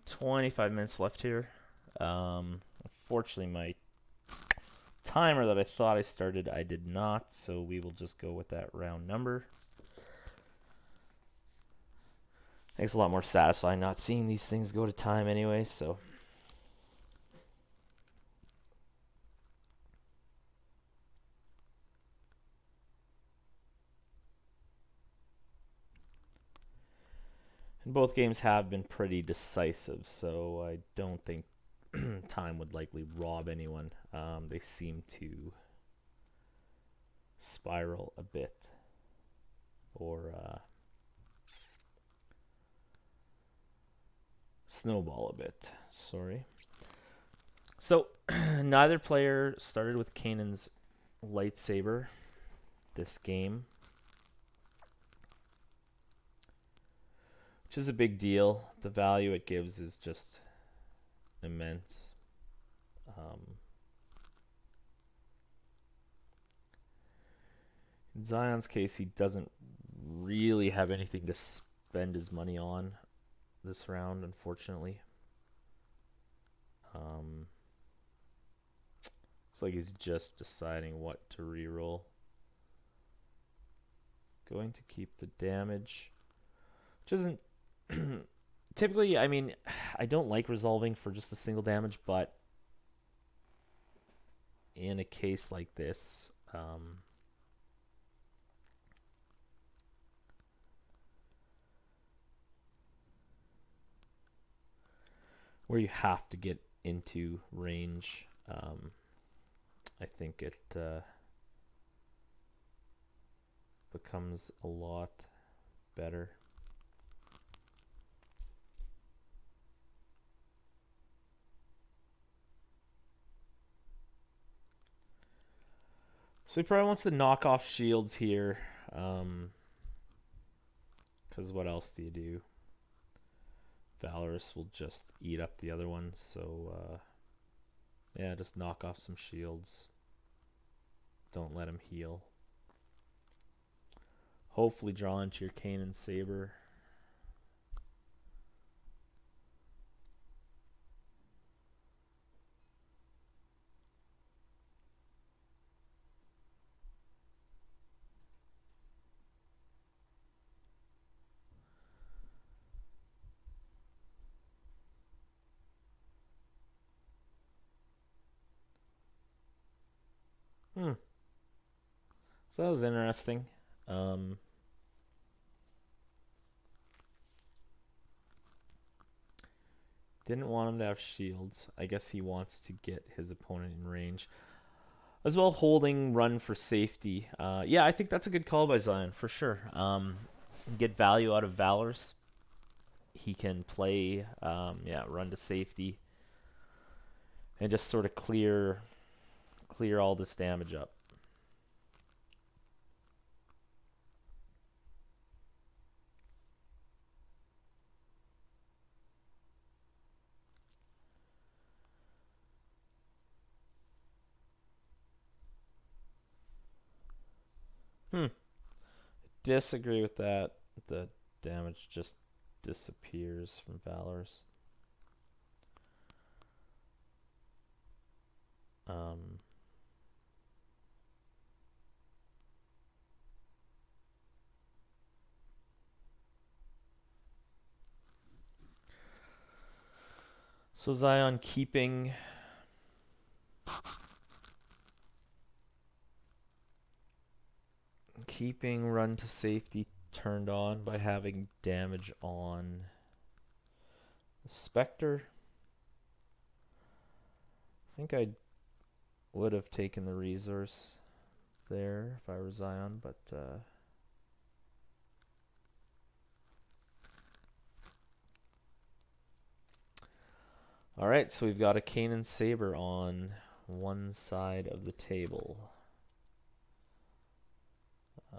25 minutes left here. Unfortunately, my timer that I thought I started, I did not, so we will just go with that round number. I think it's a lot more satisfying not seeing these things go to time anyway, so. And both games have been pretty decisive, so I don't think time would likely rob anyone. They seem to spiral a bit, or snowball a bit. Sorry. So neither player started with Kanan's lightsaber this game, which is a big deal. The value it gives is just immense. In Zion's case, he doesn't really have anything to spend his money on this round, unfortunately. Looks like he's just deciding what to reroll. Going to keep the damage, which isn't typically, I mean, I don't like resolving for just a single damage, but in a case like this, where you have to get into range, I think it becomes a lot better. So he probably wants to knock off shields here, because what else do you do? Valorous will just eat up the other ones, so yeah, just knock off some shields. Don't let him heal. Hopefully draw into your Kanan saber. So that was interesting. Didn't want him to have shields. I guess he wants to get his opponent in range. As well, holding run for safety. Yeah, I think that's a good call by Zion, for sure. Get value out of Valor's. He can play, run to safety. And just sort of clear all this damage up. Disagree with that. The damage just disappears from Valor's. So Zion keeping run to safety turned on by having damage on the Spectre. I think I would have taken the resource there if I were Zion, but alright, so we've got a Kanan saber on one side of the table.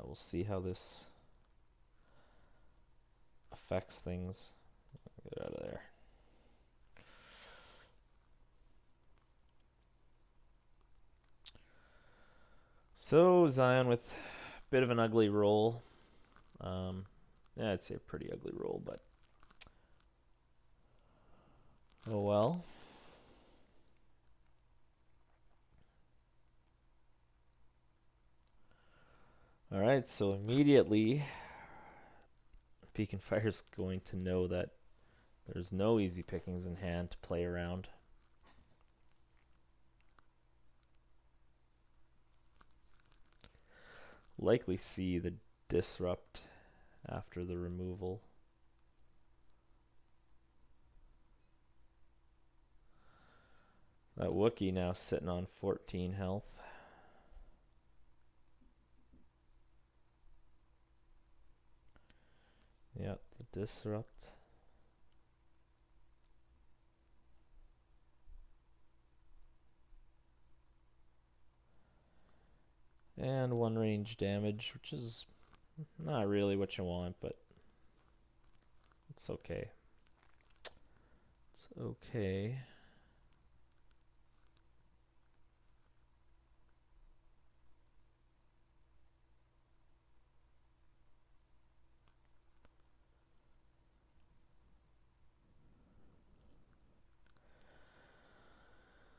We'll see how this affects things. Get out of there. So Zion with a bit of an ugly roll. Yeah, I'd say a pretty ugly roll, but oh well. Alright, so immediately Beaconfire is going to know that there's no easy pickings in hand to play around. Likely see the disrupt after the removal. That Wookiee now sitting on 14 health. Yep, the disrupt. And 1 range damage, which is not really what you want, but it's okay. It's okay.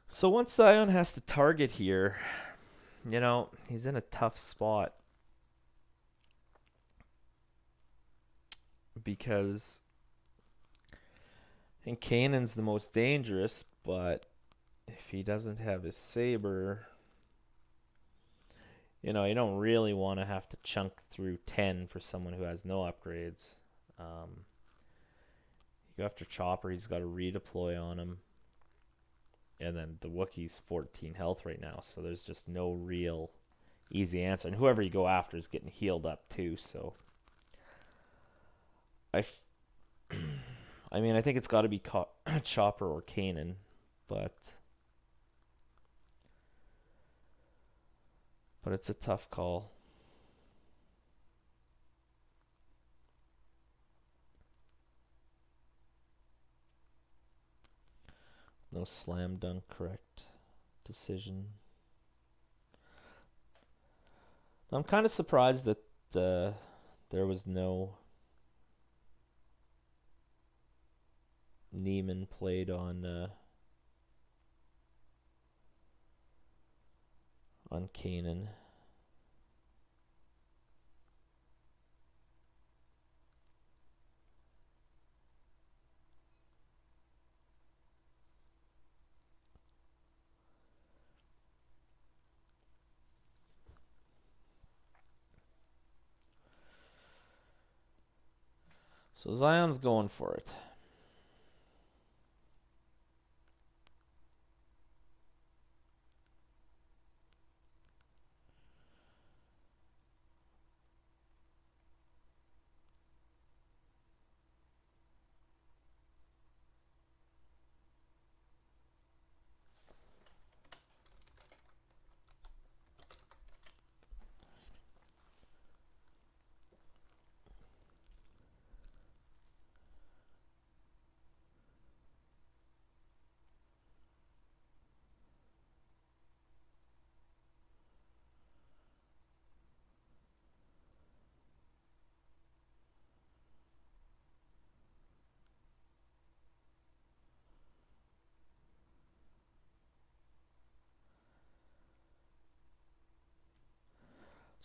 So once Zion has to target here, you know, he's in a tough spot. Because I think Kanan's the most dangerous, but if he doesn't have his saber, you know, you don't really want to have to chunk through 10 for someone who has no upgrades. You go after Chopper, he's got a redeploy on him. And then the Wookiee's 14 health right now, so there's just no real easy answer. And whoever you go after is getting healed up too, so I mean, I think it's got to be Chopper or Kanan, but it's a tough call. No slam dunk correct decision. I'm kind of surprised that there was no Neiman played on Kanan. So Zion's going for it.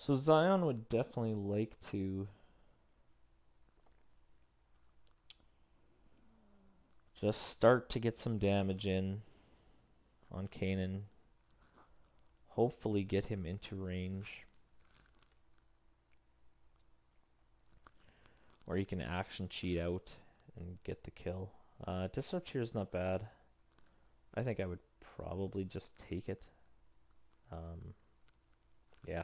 So Zion would definitely like to just start to get some damage in on Kanan. Hopefully get him into range. Or you can action cheat out and get the kill. Disrupt here is not bad. I think I would probably just take it. Yeah.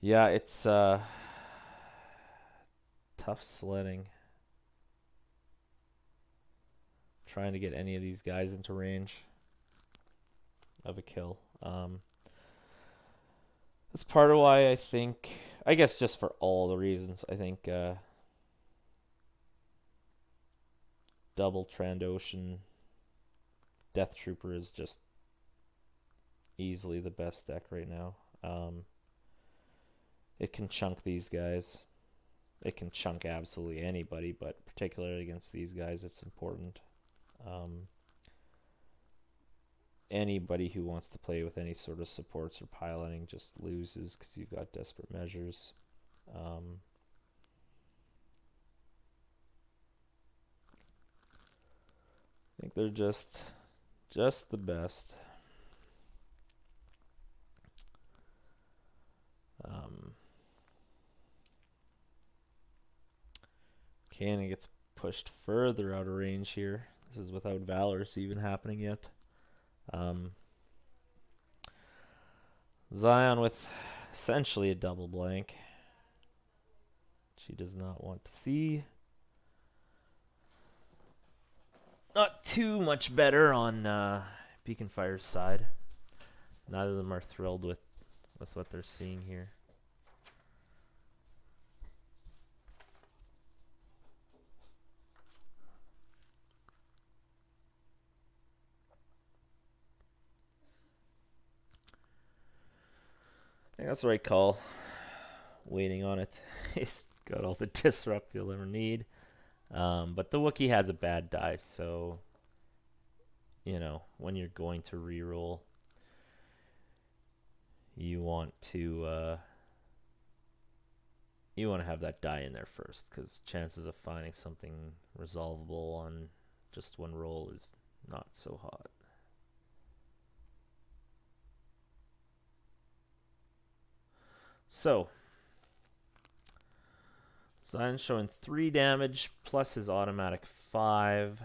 Yeah, it's tough sledding. Trying to get any of these guys into range of a kill. That's part of why I think, I guess just for all the reasons, I think double Trandoshan Death Trooper is just easily the best deck right now. It can chunk these guys. It can chunk absolutely anybody, but particularly against these guys, it's important. Anybody who wants to play with any sort of supports or piloting just loses because you've got desperate measures. I think they're just the best. Kanan gets pushed further out of range here. This is without Valorous even happening yet. Zion with essentially a double blank. She does not want to see. Not too much better on Beaconfire's side. neither of them are thrilled with what they're seeing here. I think that's the right call. Waiting on it. He's got all the disrupt you'll ever need. But the Wookiee has a bad die, so you know, when you're going to reroll, you want to have that die in there first, because chances of finding something resolvable on just one roll is not so hot. So Zion's showing 3 damage plus his automatic 5.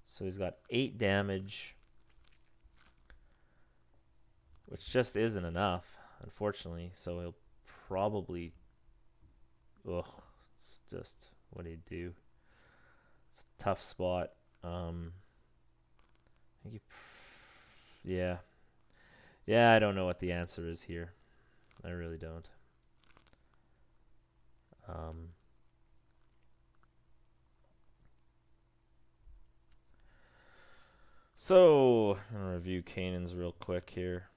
So he's got 8 damage, which just isn't enough, unfortunately. So he'll probably... Ugh, it's just... What do you do? It's a tough spot. Yeah. Yeah, I don't know what the answer is here. I really don't. So, I'm going to review Kanan's real quick here.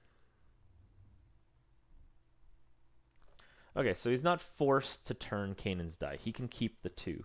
Okay, so he's not forced to turn Kanan's die. He can keep the 2.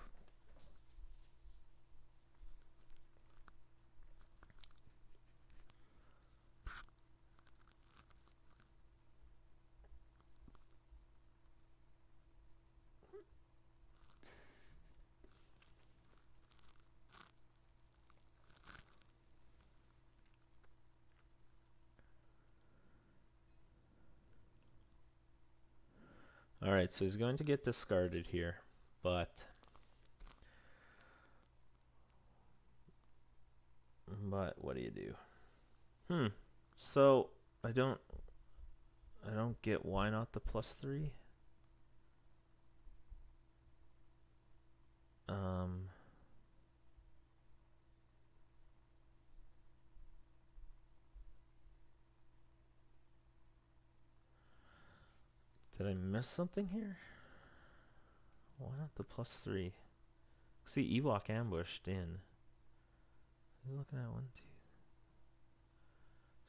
Alright, so he's going to get discarded here, but what do you do? So I don't get why not the +3. Did I miss something here? Why not the +3? See, Ewok ambushed in. He's looking at 1, 2.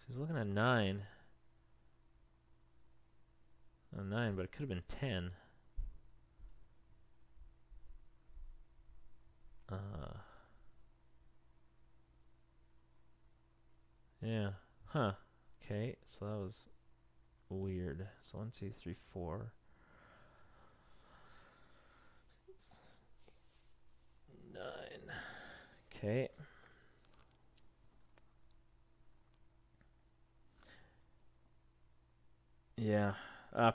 She's looking at 9. Oh, 9, but it could have been 10. Yeah. Huh. Okay, so that was weird. So 1, 2, 3, 4. 9. Okay. Yeah.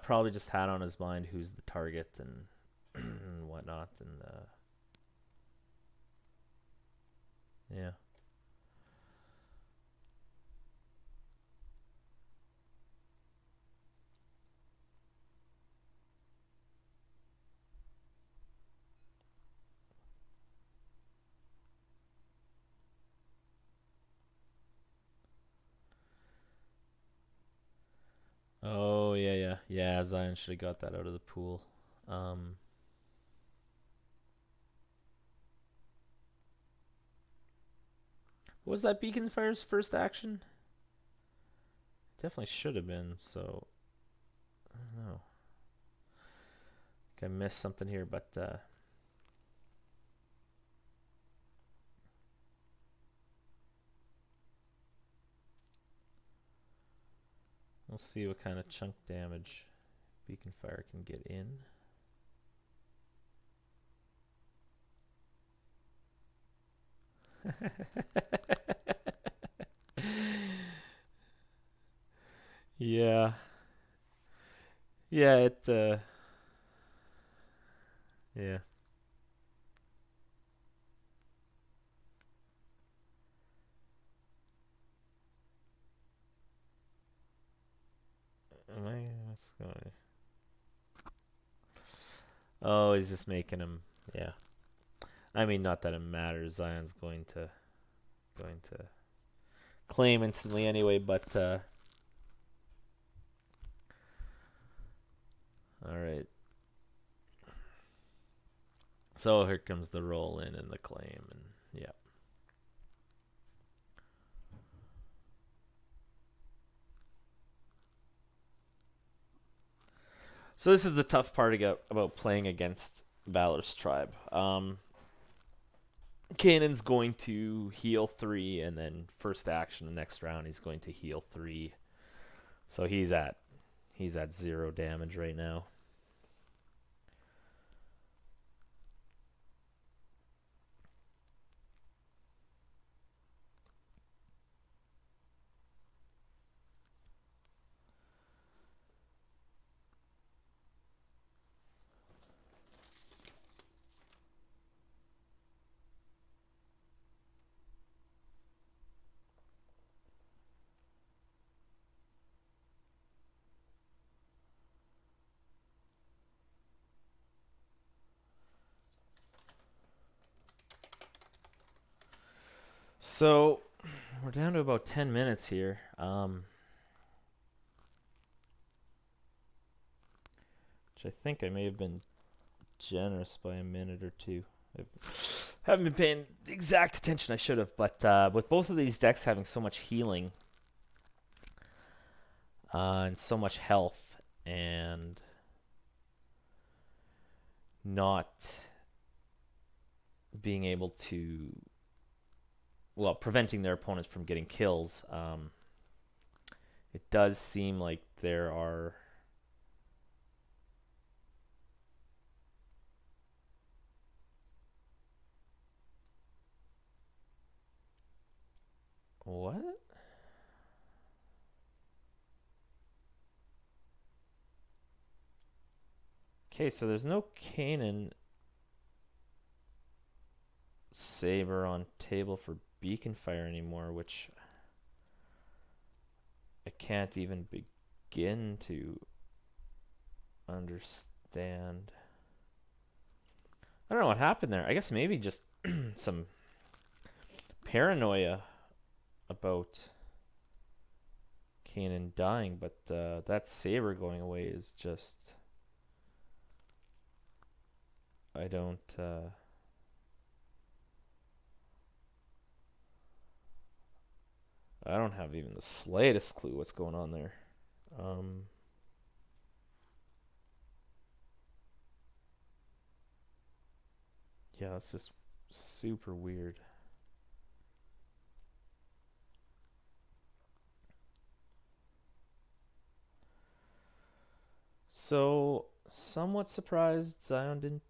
Probably just had on his mind who's the target and whatnot, and yeah. Oh, yeah. Yeah, Zion should have got that out of the pool. What was that Beaconfire's first action? Definitely should have been, so... I don't know. I missed something here, but... we'll see what kind of chunk damage Beaconfire can get in. Yeah. Yeah, yeah. What's going... Oh, he's just making him... Yeah. I mean, not that it matters. Zion's going to claim instantly anyway, but Alright. So here comes the roll in and the claim, and yeah. So this is the tough part about playing against Balor's tribe. Kanan's going to heal 3, and then first action the next round he's going to heal 3. So he's at 0 damage right now. So we're down to about 10 minutes here. Which I think I may have been generous by a minute or two. I haven't been paying the exact attention I should have, but with both of these decks having so much healing and so much health, and not being able to, well, preventing their opponents from getting kills, it does seem like there are what? Okay, so there's no Kanan Saber on table for Beaconfire anymore, which I can't even begin to understand. I don't know what happened there. I guess maybe just some paranoia about Kanan dying, but that Saber going away is just... I don't have even the slightest clue what's going on there. Yeah, it's just super weird. So, somewhat surprised Zion didn't...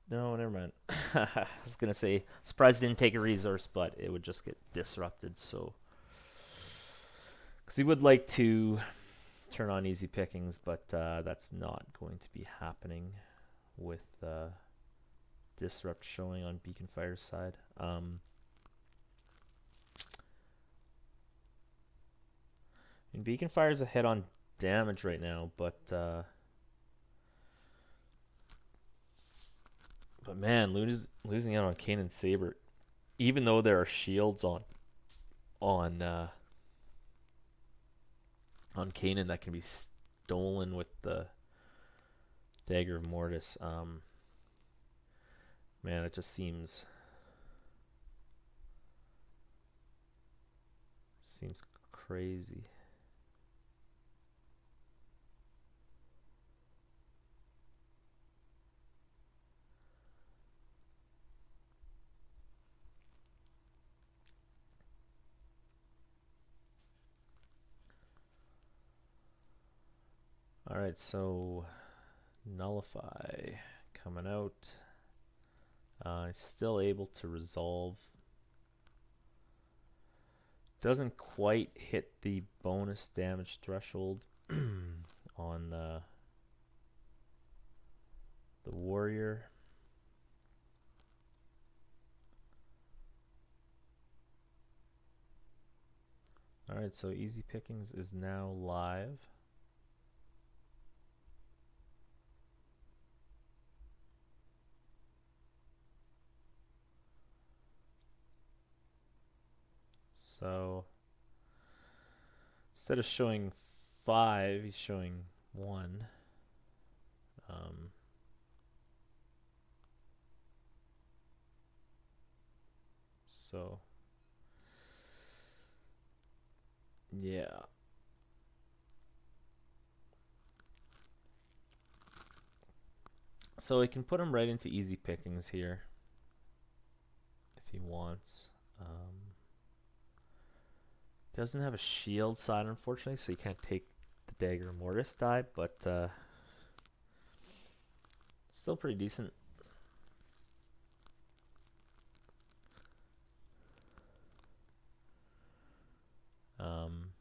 No, never mind. I was going to say, surprised didn't take a resource, but it would just get disrupted, so... Because he would like to turn on easy pickings, but that's not going to be happening with Disrupt showing on Beaconfire's side. And Beaconfire's ahead on damage right now, but man, losing out on Kanan Saber, even though there are shields on Kanan that can be stolen with the Dagger of Mortis. Man, it just seems crazy. Alright, so Nullify coming out. Still able to resolve. Doesn't quite hit the bonus damage threshold on the warrior. Alright, so Easy Pickings is now live. So instead of showing 5, he's showing 1. Um, so yeah. So we can put him right into easy pickings here if he wants. Doesn't have a shield side, unfortunately, so you can't take the Dagger Mortis die, but still pretty decent. Um,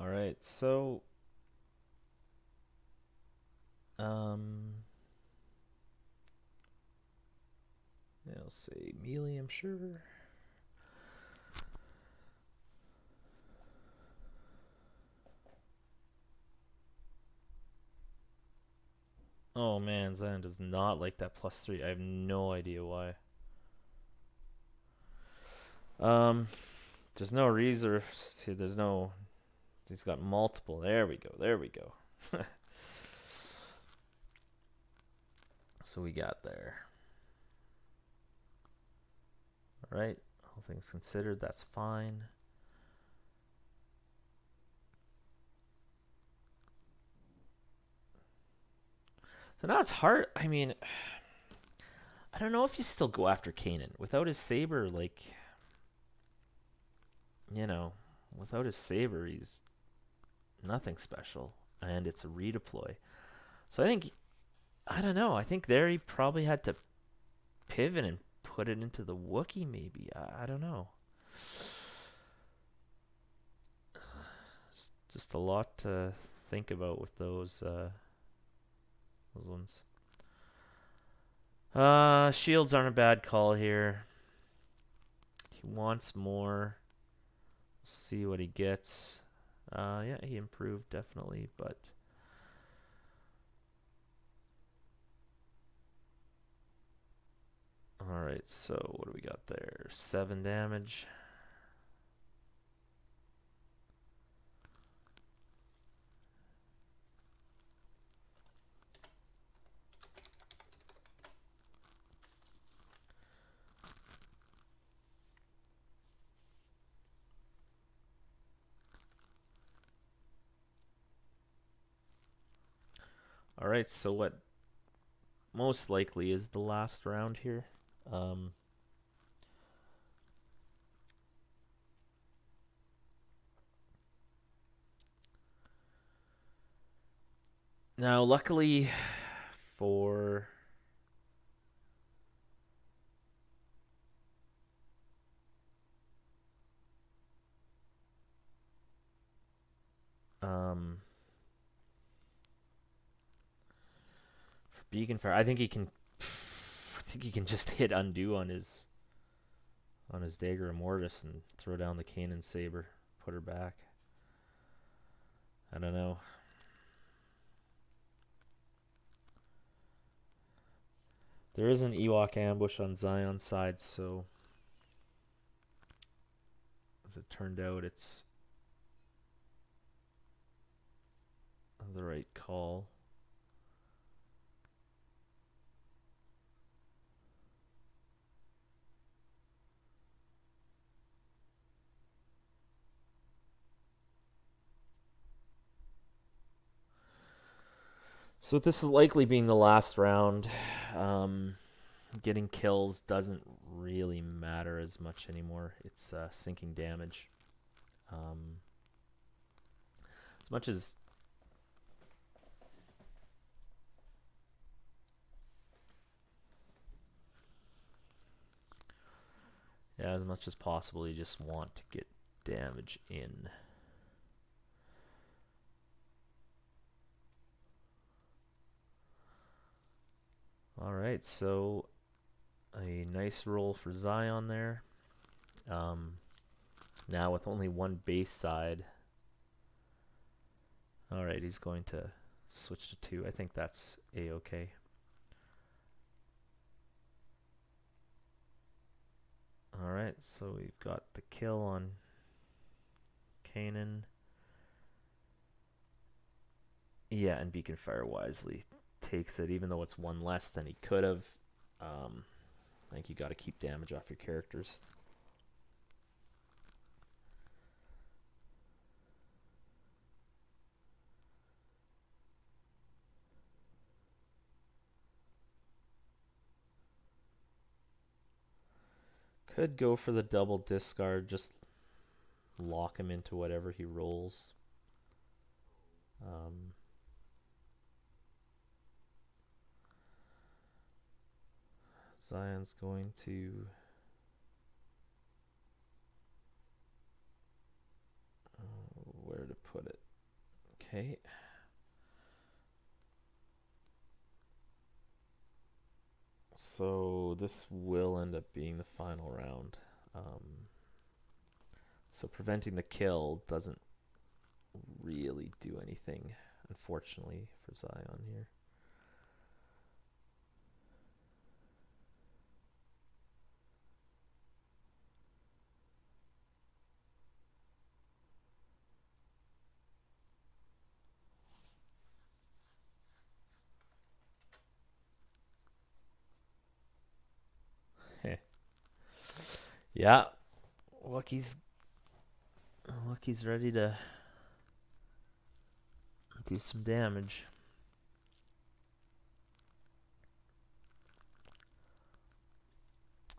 all right, so yeah, I'll say melee, I'm sure. Oh man, Zion does not like that +3. I have no idea why. Um, there's no reason. See, there's no. He's got multiple. There we go. There we go. So we got there. All right. All things considered, that's fine. So now it's hard. I mean, I don't know if you still go after Kanan without his saber. Like, you know, without his saber, he's nothing special, and it's a redeploy. So I don't know. I think there he probably had to pivot and put it into the Wookiee. Maybe I don't know. It's just a lot to think about with those ones. Shields aren't a bad call here. He wants more. See what he gets. Yeah, he improved definitely, but all right. So what do we got there? 7 damage. All right. So what most likely is the last round here. Now, luckily for Beaconfire, I think he can. I think he can just hit undo on his Dagger Immortus and throw down the Kanan saber, put her back. I don't know. There is an Ewok ambush on Zion's side, so as it turned out, it's the right call. So with this likely being the last round, getting kills doesn't really matter as much anymore. It's sinking damage. As much as yeah, as much as possible, you just want to get damage in. All right, so a nice roll for Zion there. Now with only one base side. Alright, he's going to switch to 2. I think that's A-okay. Alright, so we've got the kill on Kanan. Yeah, and Beaconfire wisely takes it, even though it's 1 less than he could have. I think you got to keep damage off your characters. Could go for the double discard, just lock him into whatever he rolls. Zion's going to where to put it. Okay. So this will end up being the final round. So preventing the kill doesn't really do anything, unfortunately, for Zion here. Yeah, Wookiee's ready to do some damage. I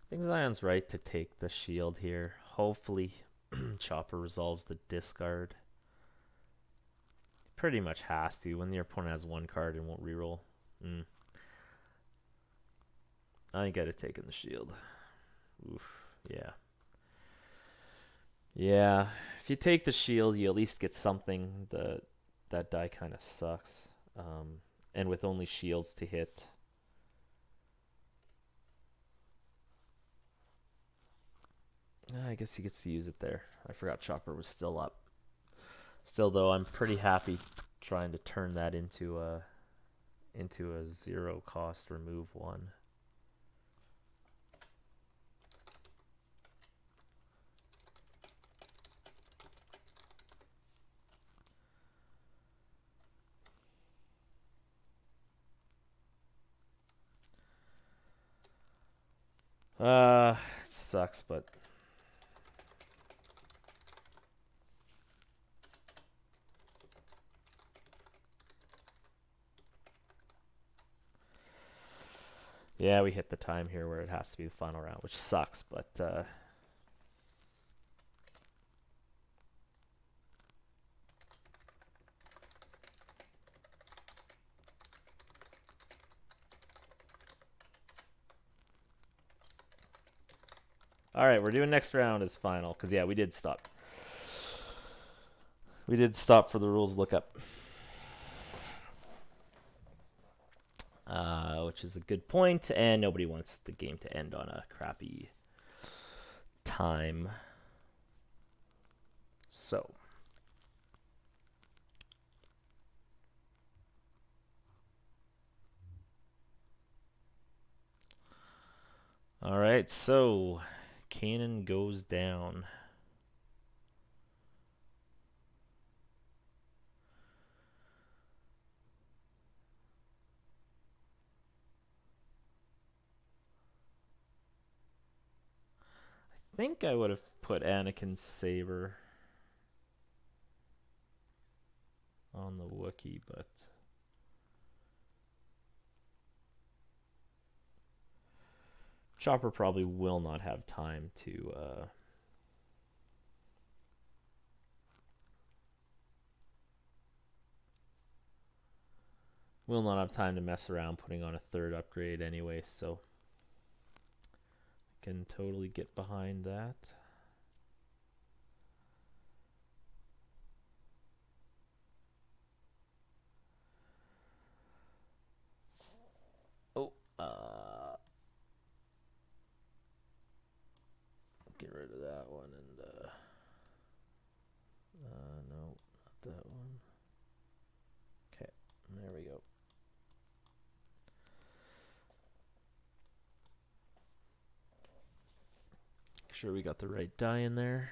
think Zion's right to take the shield here. Hopefully Chopper resolves the discard. Pretty much has to when your opponent has 1 card and won't reroll. I think I'd have taken the shield. Oof, yeah. Yeah, if you take the shield, you at least get something. That die kind of sucks. And with only shields to hit. I guess he gets to use it there. I forgot Chopper was still up. Still, though, I'm pretty happy trying to turn that into a 0 cost remove 1. It sucks, but yeah, we hit the time here where it has to be the final round, which sucks, but alright, we're doing next round as final, because yeah, we did stop. We did stop for the rules lookup. Which is a good point, and nobody wants the game to end on a crappy time. So. Alright, so Kanan goes down. I think I would have put Anakin's saber on the Wookiee, but Chopper probably will not have time to mess around putting on a 3rd upgrade anyway, so I can totally get behind that. Oh, get rid of that one and sure we got the right die in there.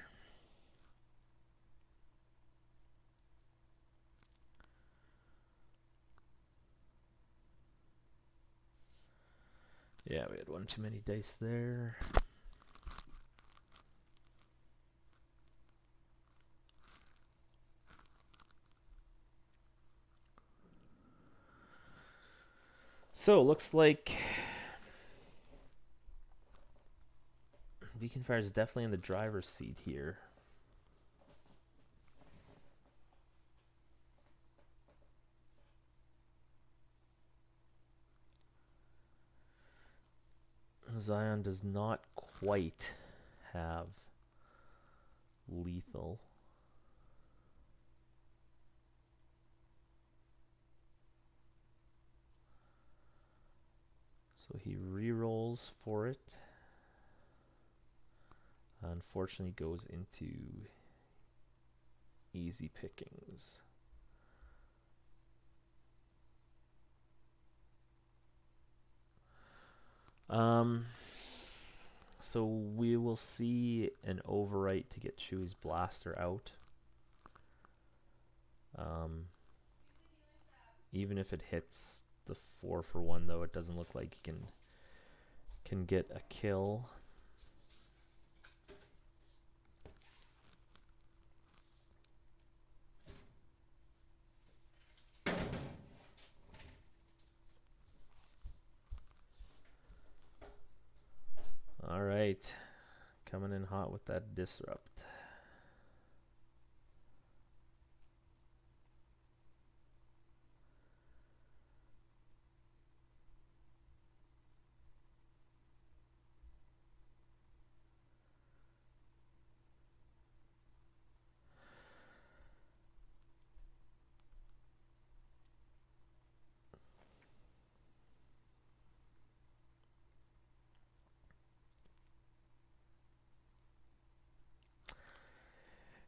Yeah, we had one too many dice there. So, looks like Beaconfire is definitely in the driver's seat here. Zion does not quite have lethal. So he re-rolls for it. Unfortunately goes into easy pickings. So we will see an overwrite to get Chewie's blaster out. Even if it hits the 4-for-1, though, it doesn't look like he can get a kill. All right, coming in hot with that disrupt.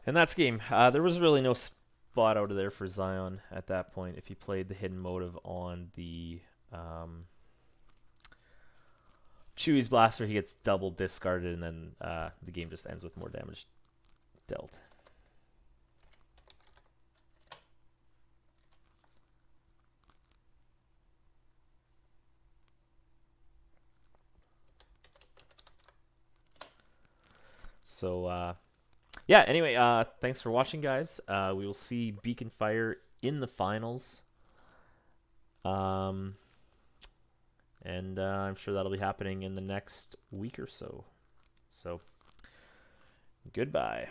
And that's game. There was really no spot out of there for Zion at that point. If he played the hidden motive on the Chewie's blaster, he gets double discarded, and then the game just ends with more damage dealt. So, yeah, anyway, thanks for watching, guys. We will see Beaconfire in the finals. And I'm sure that'll be happening in the next week or so. So, goodbye.